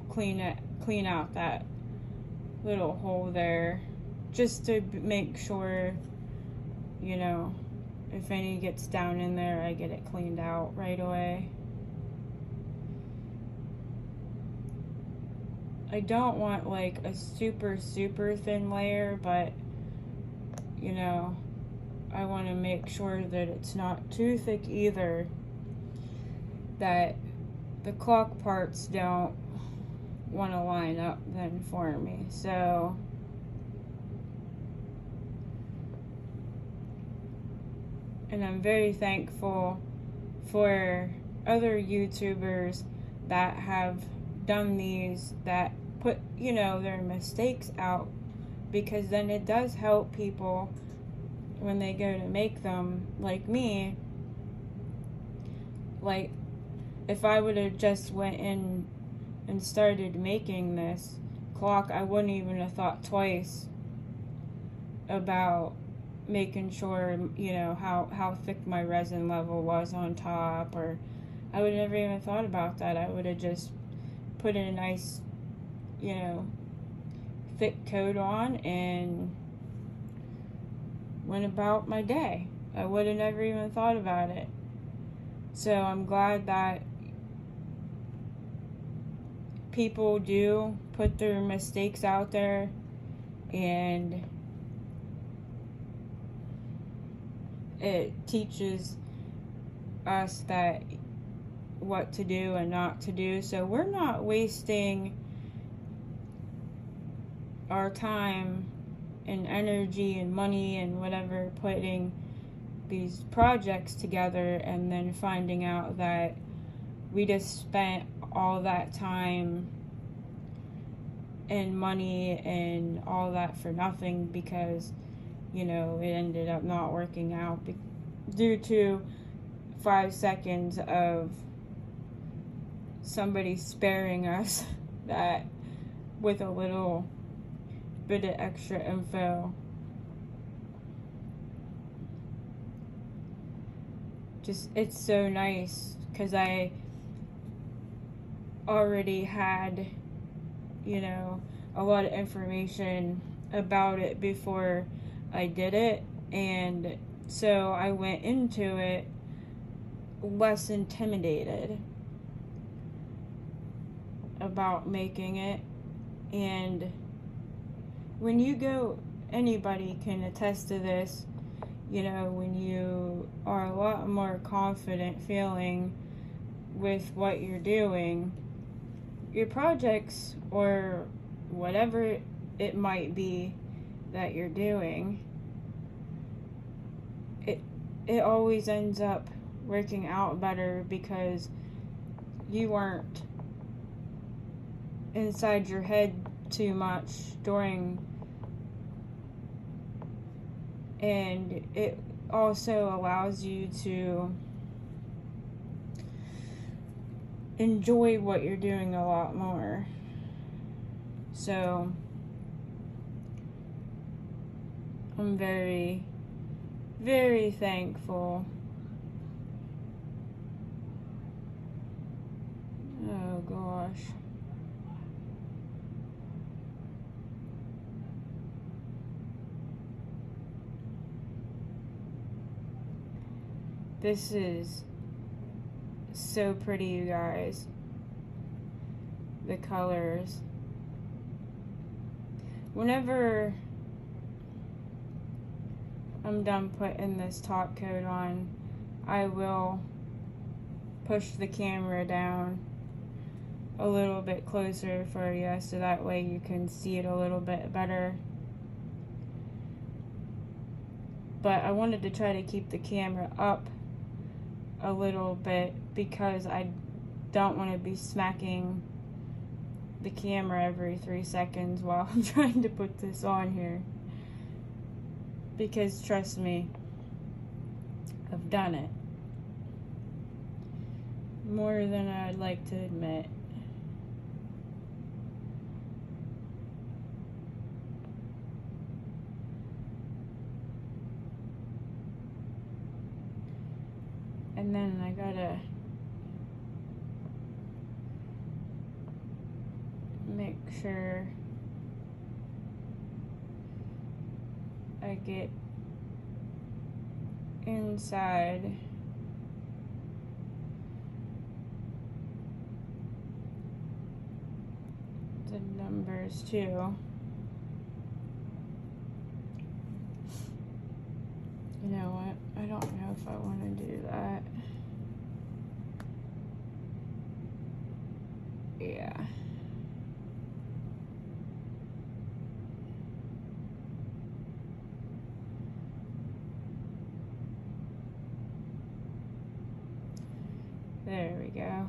clean out that little hole there, just to make sure, you know, if any gets down in there, I get it cleaned out right away. I don't want like a super thin layer, but you know, I want to make sure that it's not too thick either, that the clock parts don't want to line up then for me. So and I'm very thankful for other YouTubers that have done these, that put, you know, their mistakes out, because then it does help people when they go to make them. Like me, like if I would have just went in and started making this clock, I wouldn't even have thought twice about making sure, you know, how thick my resin level was on top, or I would have never even thought about that. I would have just put in a nice, you know, thick coat on and went about my day. I would have never even thought about it. So I'm glad that people do put their mistakes out there and it teaches us that what to do and not to do, so we're not wasting our time and energy and money and whatever putting these projects together and then finding out that we just spent all that time and money and all that for nothing because, you know, it ended up not working out due to 5 seconds of somebody sparing us that with a little bit of extra info. just, it's so nice because I already had, you know, a lot of information about it before I did it, and so I went into it less intimidated about making it. And when you go, anybody can attest to this, you know, when you are a lot more confident feeling with what you're doing, your projects or whatever it might be that you're doing, it always ends up working out better because you weren't inside your head too much during, and it also allows you to enjoy what you're doing a lot more. So I'm very, very thankful. Oh gosh. This is so pretty, you guys. The colors. Whenever I'm done putting this top coat on, I will push the camera down a little bit closer for you so that way you can see it a little bit better. But I wanted to try to keep the camera up a little bit because I don't want to be smacking the camera every 3 seconds while I'm trying to put this on here. Because trust me, I've done it more than I'd like to admit. And then I gotta make sure I get inside the numbers too. You know what? I don't know if I want to do that. Yeah. There we go.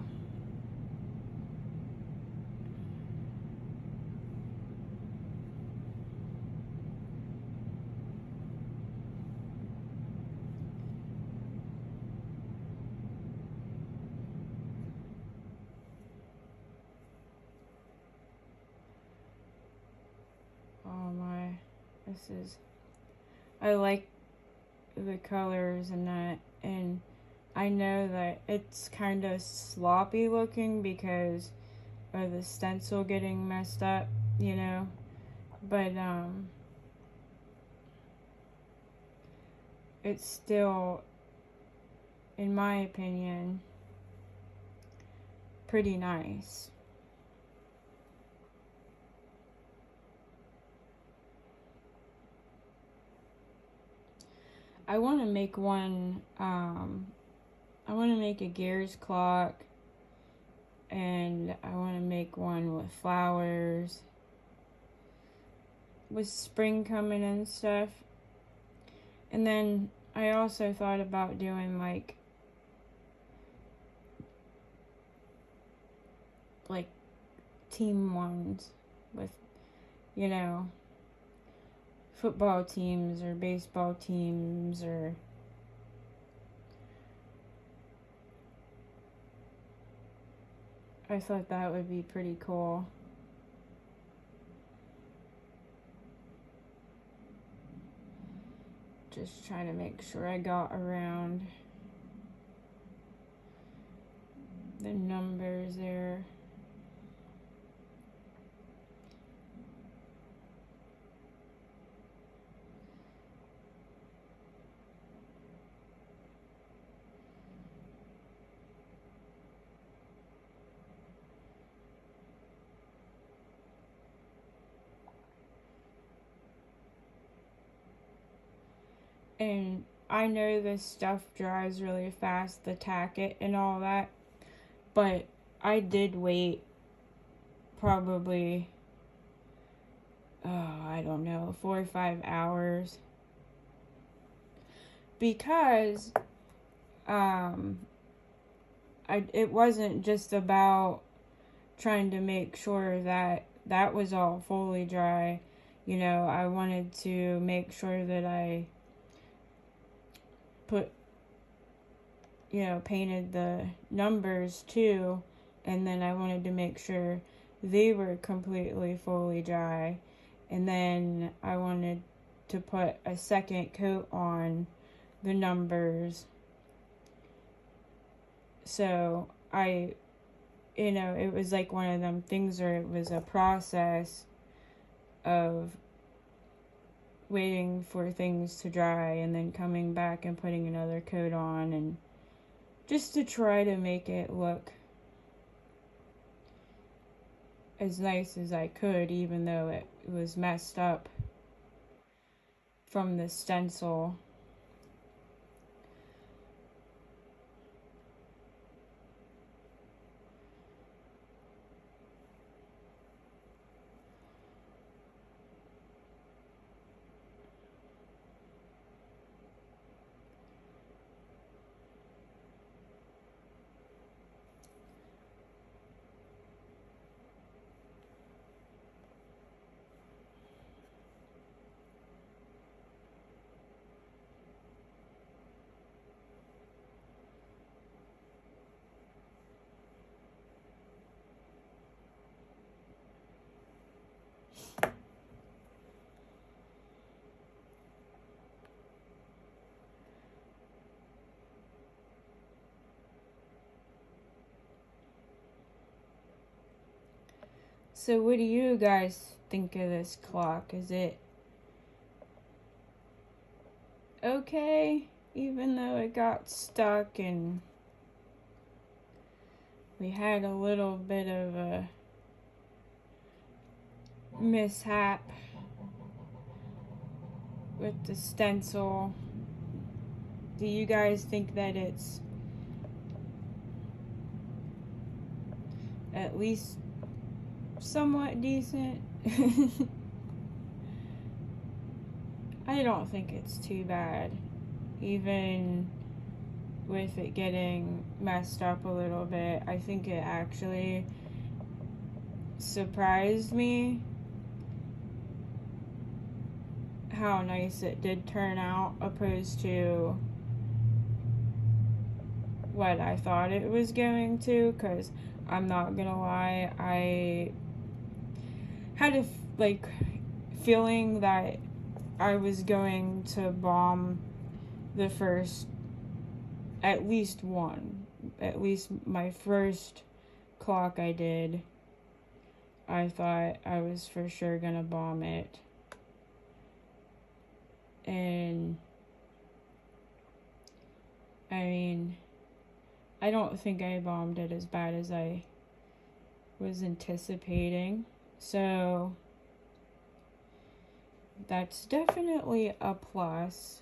Oh my, this is, I like the colors and that, and I know that it's kind of sloppy looking because of the stencil getting messed up, you know, but it's still, in my opinion, pretty nice. I want to make one, I want to make a Gears clock, and I want to make one with flowers, with spring coming and stuff. And then I also thought about doing like team ones with, you know, football teams or baseball teams, or I thought that would be pretty cool. Just trying to make sure I got around the numbers there. And I know this stuff dries really fast, the tacket and all that, but I did wait probably, I don't know, 4 or 5 hours, because it wasn't just about trying to make sure that that was all fully dry. You know, I wanted to make sure that I painted the numbers too, and then I wanted to make sure they were completely fully dry, and then I wanted to put a second coat on the numbers. So it was like one of them things where it was a process of waiting for things to dry and then coming back and putting another coat on, and just to try to make it look as nice as I could, even though it was messed up from the stencil. So what do you guys think of this clock? Is it okay, even though it got stuck and we had a little bit of a mishap with the stencil? Do you guys think that it's at least somewhat decent? I don't think it's too bad, even with it getting messed up a little bit. I think it actually surprised me how nice it did turn out, opposed to what I thought it was going to, because I'm not gonna lie, I had a feeling that I was going to bomb the first, at least my first clock I did. I thought I was for sure gonna bomb it, and I mean, I don't think I bombed it as bad as I was anticipating, so that's definitely a plus.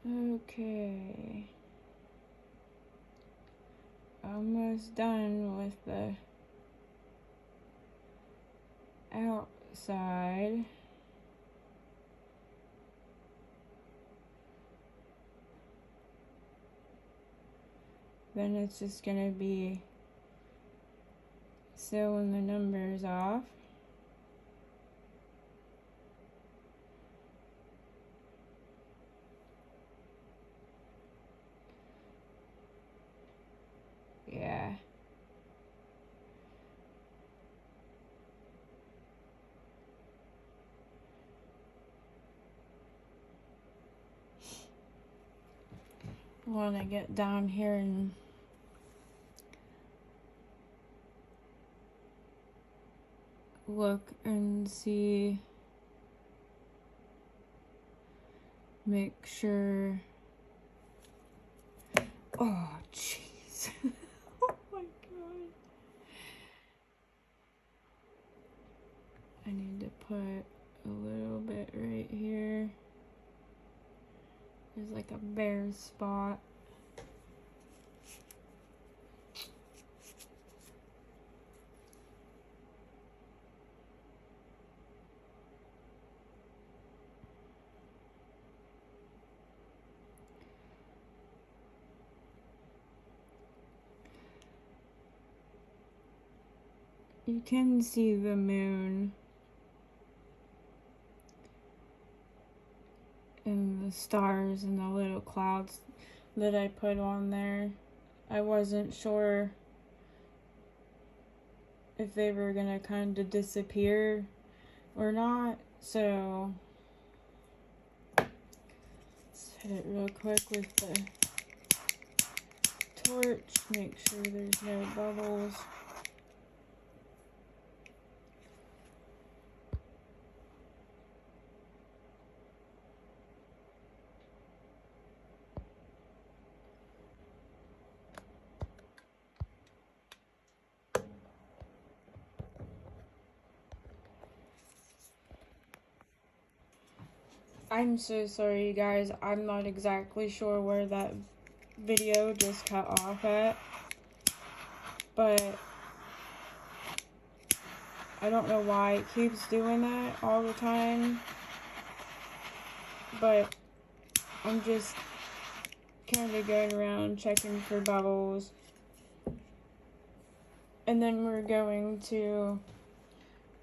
Okay. Almost done with the outside. Then it's just gonna be sewing the numbers off. Yeah. Want to get down here and look and see, make sure. Oh, jeez. Oh my god. I need to put a little bit right here. There's like a bare spot. You can see the moon and the stars and the little clouds that I put on there. I wasn't sure if they were gonna kind of disappear or not, so let's hit it real quick with the torch, make sure there's no bubbles. I'm so sorry, you guys. I'm not exactly sure where that video just cut off at, but I don't know why it keeps doing that all the time, but I'm just kind of going around checking for bubbles, and then we're going to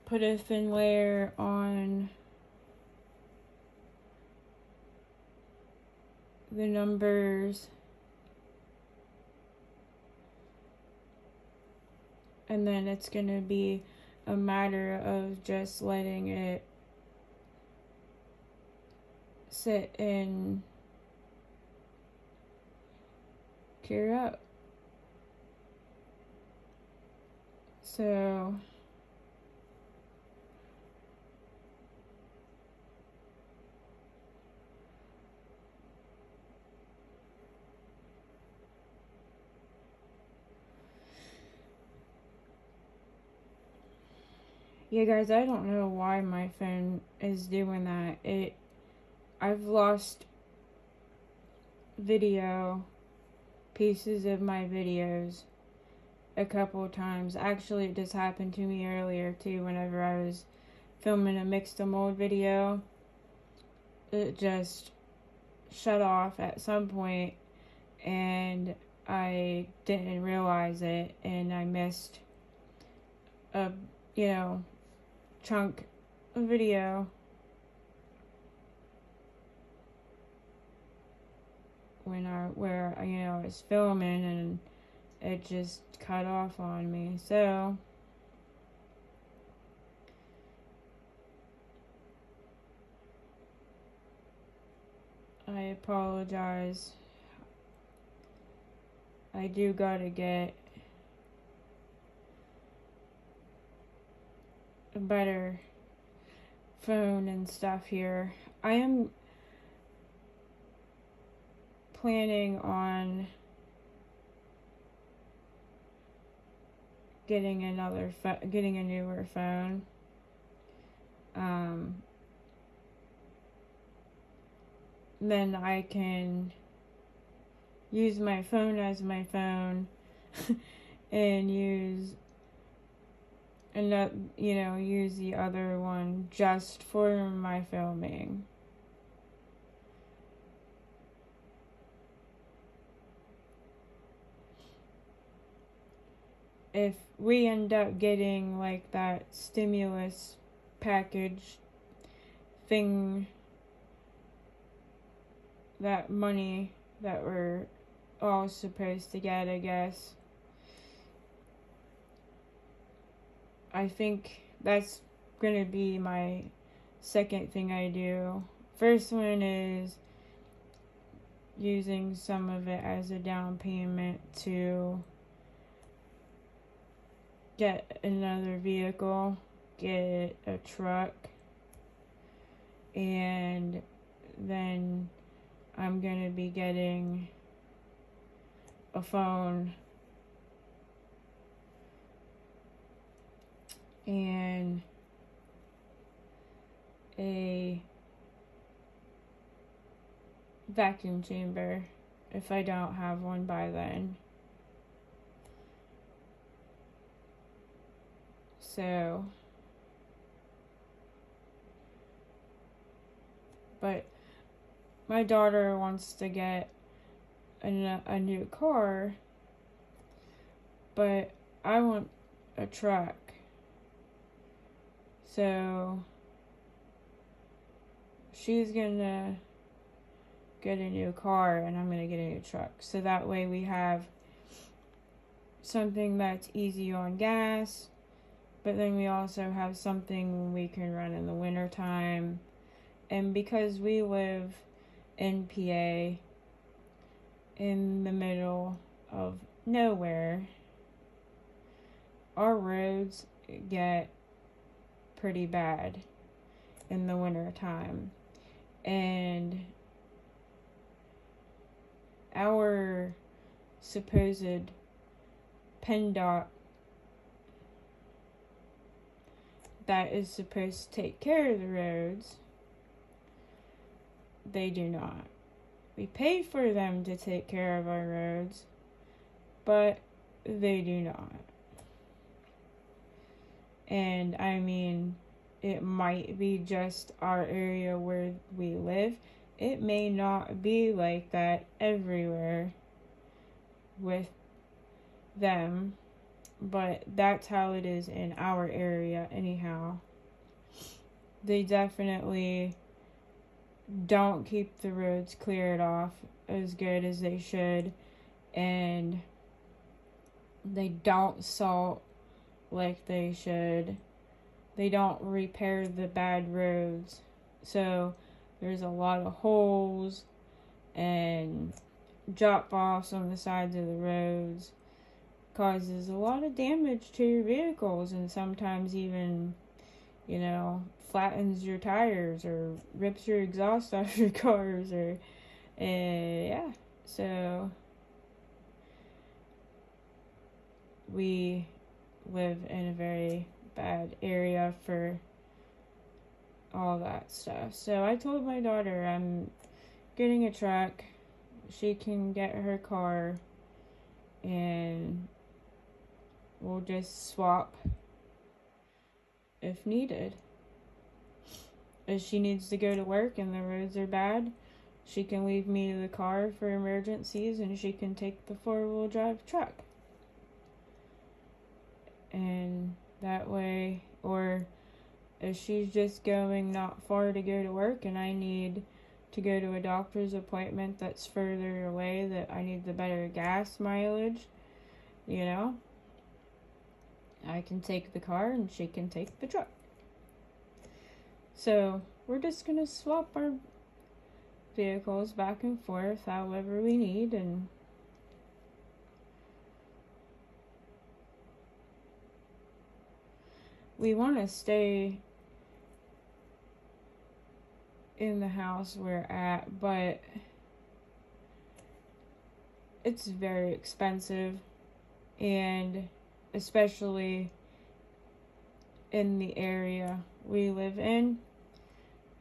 put a thin layer on the numbers, and then it's gonna be a matter of just letting it sit and cure up. So yeah, guys, I don't know why my phone is doing that. I've lost pieces of my videos a couple of times. Actually, it just happened to me earlier too, whenever I was filming a mixed to mold video. It just shut off at some point, and I didn't realize it, and I missed a, chunk of video where I was filming, and it just cut off on me. So I apologize. I do gotta get a better phone and stuff here. I am planning on getting a newer phone. then I can use my phone as my phone and use use the other one just for my filming. If we end up getting like that stimulus package thing, that money that we're all supposed to get, I guess, I think that's gonna be my second thing I do. First one is using some of it as a down payment to get another vehicle, get a truck, and then I'm gonna be getting a phone and a vacuum chamber if I don't have one by then. So, but my daughter wants to get a new car, but I want a truck. So she's gonna get a new car and I'm gonna get a new truck. So that way we have something that's easy on gas, but then we also have something we can run in the winter time. And because we live in PA, in the middle of nowhere, our roads get pretty bad in the winter time. And our supposed PennDOT that is supposed to take care of the roads, they do not. We pay for them to take care of our roads, but they do not. And I mean, it might be just our area where we live. It may not be like that everywhere with them, but that's how it is in our area anyhow. They definitely don't keep the roads cleared off as good as they should, and they don't salt like they should. They don't repair the bad roads, so there's a lot of holes and drop offs on the sides of the roads. Causes a lot of damage to your vehicles, and sometimes even, flattens your tires or rips your exhaust off your cars, or yeah. So we live in a very bad area for all that stuff. So I told my daughter I'm getting a truck. She can get her car, and we'll just swap if needed. If she needs to go to work and the roads are bad, she can leave me the car for emergencies and she can take the 4-wheel drive truck. And that way, or if she's just going not far to go to work and I need to go to a doctor's appointment that's further away, that I need the better gas mileage, I can take the car and she can take the truck. So we're just gonna swap our vehicles back and forth however we need, and we want to stay in the house we're at, but it's very expensive, and especially in the area we live in,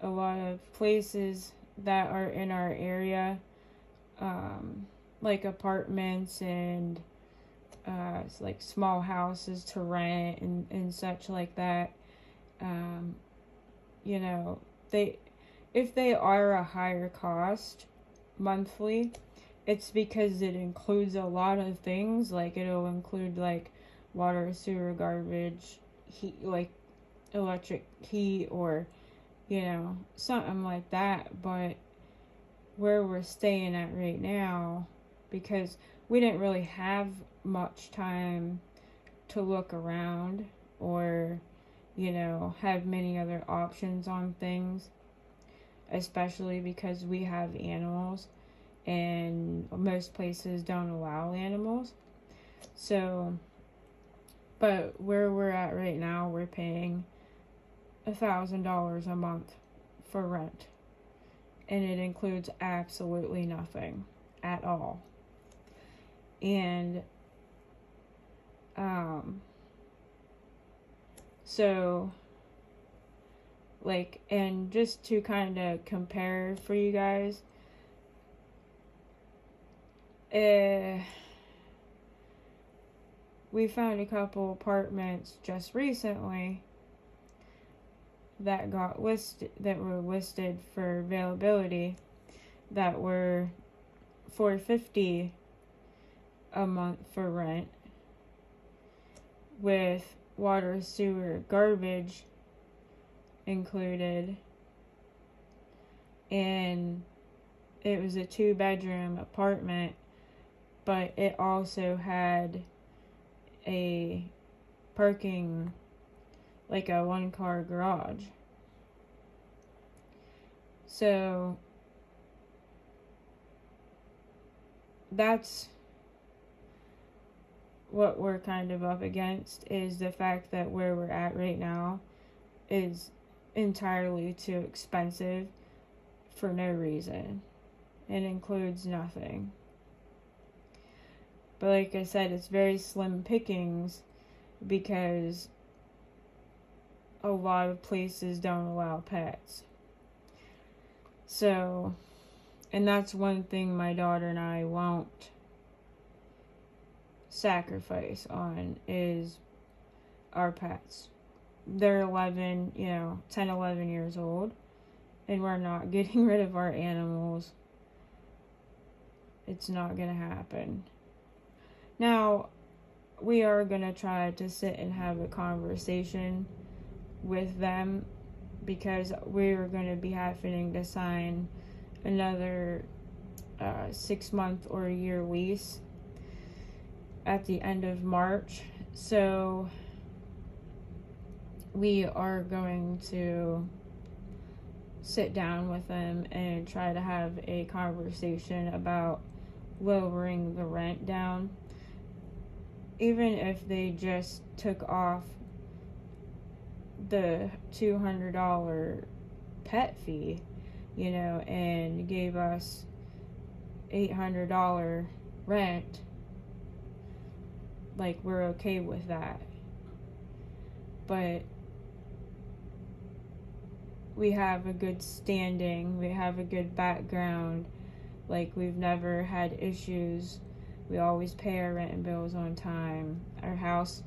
a lot of places that are in our area, like apartments and like small houses to rent and such like that. You know, if they are a higher cost monthly, it's because it includes a lot of things. Like it'll include like water, sewer, garbage, heat, like electric heat, or you know, something like that. But where we're staying at right now, because we didn't really have much time to look around or, you know, have many other options on things, especially because we have animals and most places don't allow animals. So, but where we're at right now, we're paying $1,000 a month for rent, and it includes absolutely nothing at all. And so like, and just to kind of compare for you guys, we found a couple apartments just recently that were listed for availability, that were $450 a month for rent, with water, sewer, garbage included, and it was a 2-bedroom apartment, but it also had a parking, like a 1-car garage. So that's what we're kind of up against, is the fact that where we're at right now is entirely too expensive for no reason. It includes nothing. But like I said, it's very slim pickings because a lot of places don't allow pets. So, and that's one thing my daughter and I won't sacrifice on, is our pets. They're 11, 10, 11 years old, and we're not getting rid of our animals. It's not gonna happen. Now, we are gonna try to sit and have a conversation with them, because we're gonna be having to sign another 6-month or a year lease at the end of March. So we are going to sit down with them and try to have a conversation about lowering the rent down. Even if they just took off the $200 pet fee, and gave us $800 rent, like, we're okay with that. But we have a good standing, we have a good background, like, we've never had issues. We always pay our rent and bills on time. Our house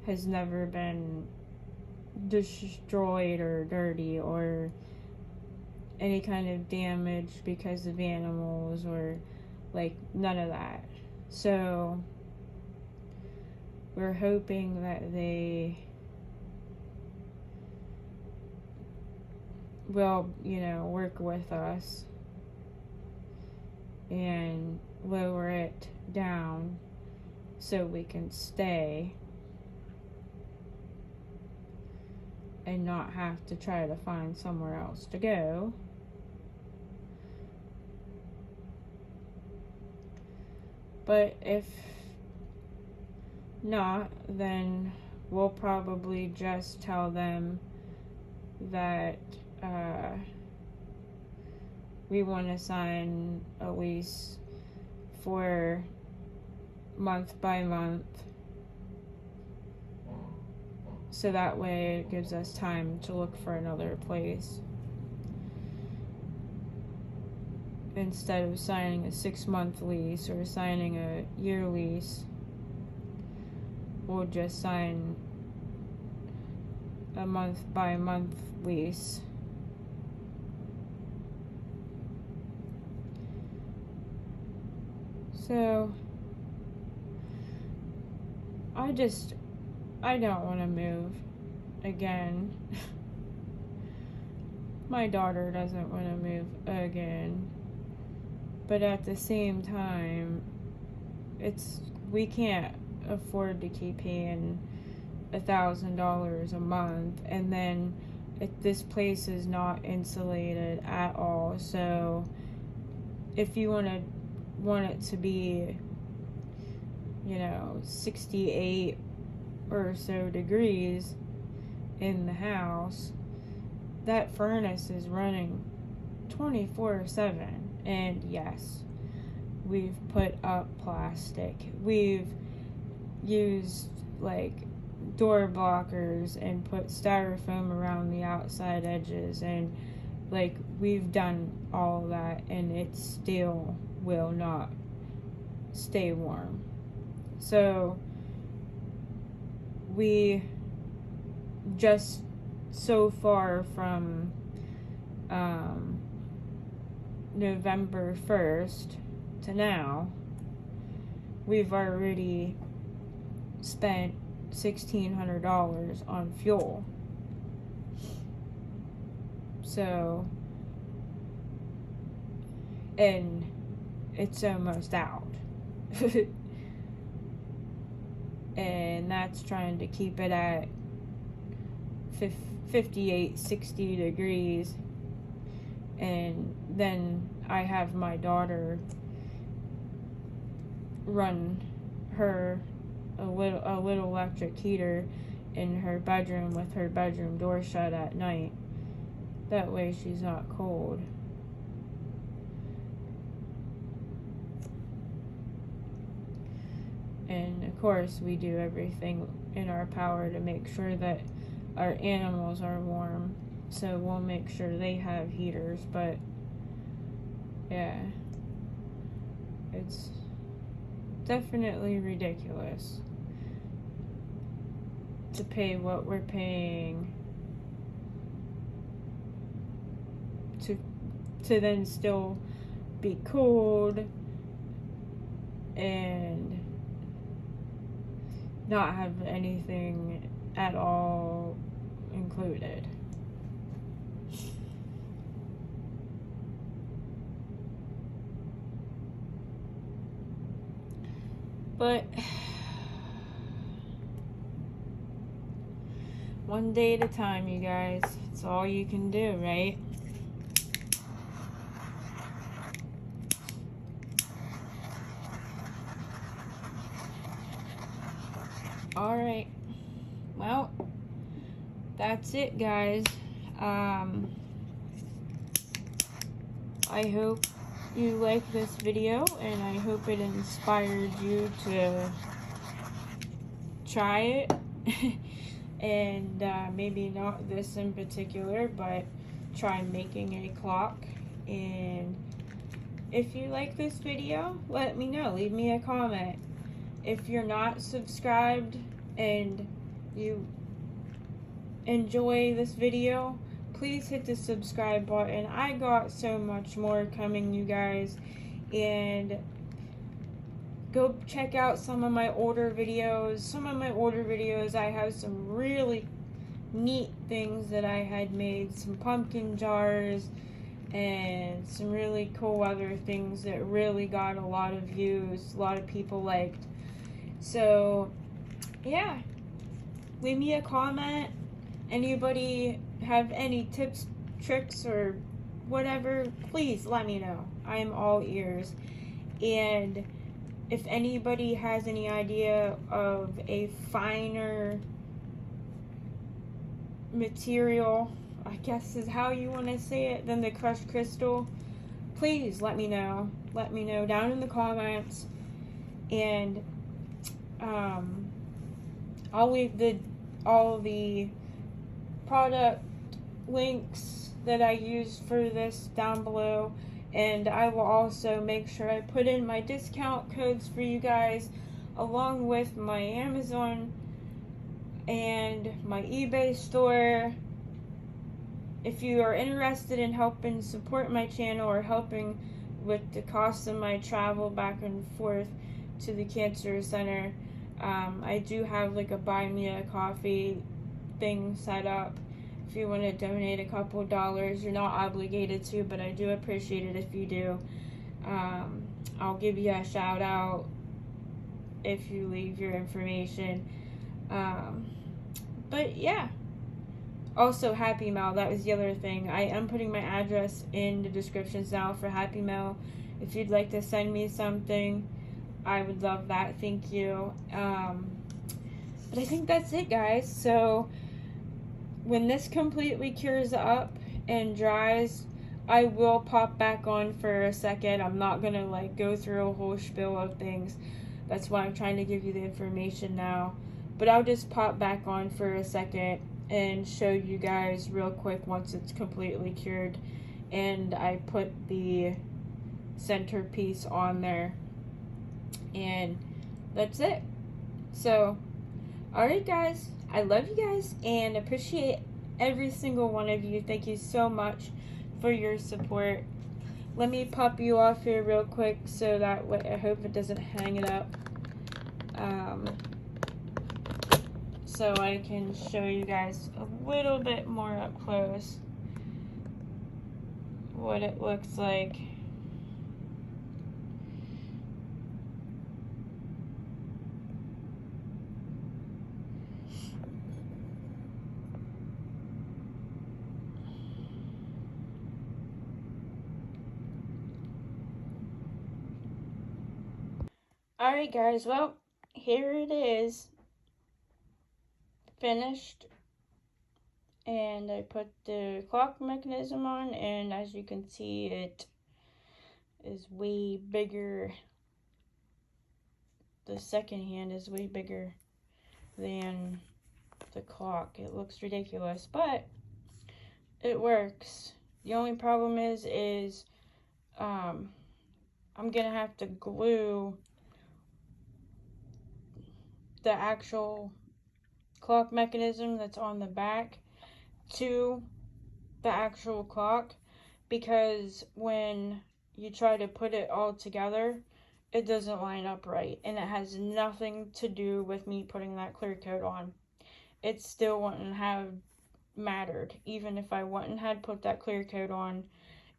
has never been destroyed or dirty or any kind of damage because of animals, or like none of that. So we're hoping that they will, work with us and lower it down so we can stay and not have to try to find somewhere else to go. But if not, then we'll probably just tell them that we want to sign a lease for month by month, so that way it gives us time to look for another place. instead of signing a 6-month lease or signing a year lease, we'll just sign a month by month lease. So I don't want to move again. My daughter doesn't want to move again. But at the same time, we can't afford to keep paying $1,000 a month, and then this place is not insulated at all. So if you want it to be, 68 or so degrees in the house, that furnace is running 24/7. And yes, we've put up plastic. We've used door blockers and put styrofoam around the outside edges, and we've done all that, and it still will not stay warm. So we just so far from November 1st to now, we've already spent $1,600 on fuel. So, and it's almost out. And that's trying to keep it at 58, 60 degrees. And then I have my daughter run her a little electric heater in her bedroom with her bedroom door shut at night. That way she's not cold. And of course we do everything in our power to make sure that our animals are warm. So we'll make sure they have heaters, but yeah, it's definitely ridiculous to pay what we're paying to then still be cold and not have anything at all included. But one day at a time, you guys. It's all you can do, right? Alright. Well, that's it, guys. I hope you like this video, and I hope it inspired you to try it. And maybe not this in particular, but try making a clock. And if you like this video, let me know. Leave me a comment. If you're not subscribed and you enjoy this video, please hit the subscribe button. I got so much more coming, you guys. And go check out some of my older videos. Some of my older videos, I have some really neat things that I had made. Some pumpkin jars and some really cool other things that really got a lot of views. A lot of people liked. So, yeah. Leave me a comment. Anybody have any tips, tricks, or whatever, please let me know. I am all ears. And if anybody has any idea of a finer material, I guess is how you want to say it, than the crushed crystal, please let me know. Let me know down in the comments. And I'll leave all the product links that I used for this down below, And I will also make sure I put in my discount codes for you guys, along with my Amazon and my eBay store. If you are interested in helping support my channel or helping with the cost of my travel back and forth to the cancer center, I do have like a buy me a coffee thing set up. If you want to donate a couple dollars, you're not obligated to, but I do appreciate it if you do. I'll give you a shout out if you leave your information. But yeah. Also, Happy Mail, that was the other thing. I am putting my address in the descriptions now for Happy Mail. If you'd like to send me something, I would love that. Thank you. But I think that's it, guys. So, when this completely cures up and dries, I will pop back on for a second. I'm not going to, like, go through a whole spiel of things. That's why I'm trying to give you the information now. But I'll just pop back on for a second and show you guys real quick once it's completely cured and I put the centerpiece on there, and that's it. So alright guys, I love you guys and appreciate every single one of you. Thank you so much for your support. Let me pop you off here real quick so that way I hope it doesn't hang it up. So I can show you guys a little bit more up close what it looks like. Alright guys, well, here it is. Finished, and I put the clock mechanism on, and as you can see, it is way bigger. The second hand is way bigger than the clock. It looks ridiculous, but it works. The only problem is I'm gonna have to glue the actual clock mechanism that's on the back to the actual clock, because when you try to put it all together, it doesn't line up right, and it has nothing to do with me putting that clear coat on. It still wouldn't have mattered. Even if I wouldn't had put that clear coat on,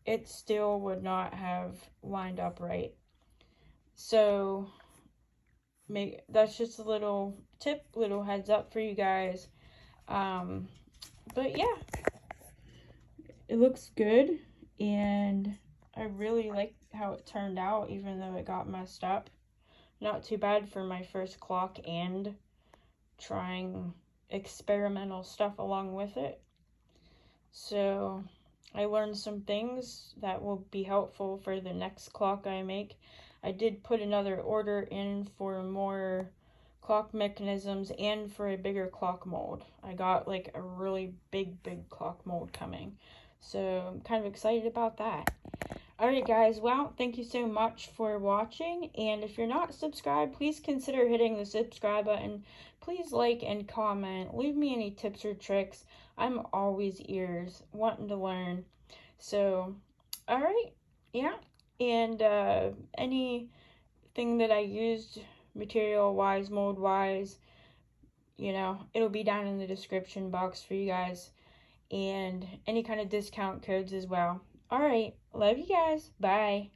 it still would not have lined up right. So that's just a little tip, little heads up for you guys. But yeah, it looks good, and I really like how it turned out, even though it got messed up. Not too bad for my first clock and trying experimental stuff along with it. So I learned some things that will be helpful for the next clock I make. I did put another order in for more clock mechanisms and for a bigger clock mold. I got like a really big clock mold coming. So I'm kind of excited about that. Alright guys, well, thank you so much for watching, and if you're not subscribed, please consider hitting the subscribe button. Please like and comment. Leave me any tips or tricks. I'm always ears, wanting to learn. So, alright, yeah, and anything that I used material-wise, mold-wise, you know, it'll be down in the description box for you guys, and any kind of discount codes as well. Alright, love you guys. Bye.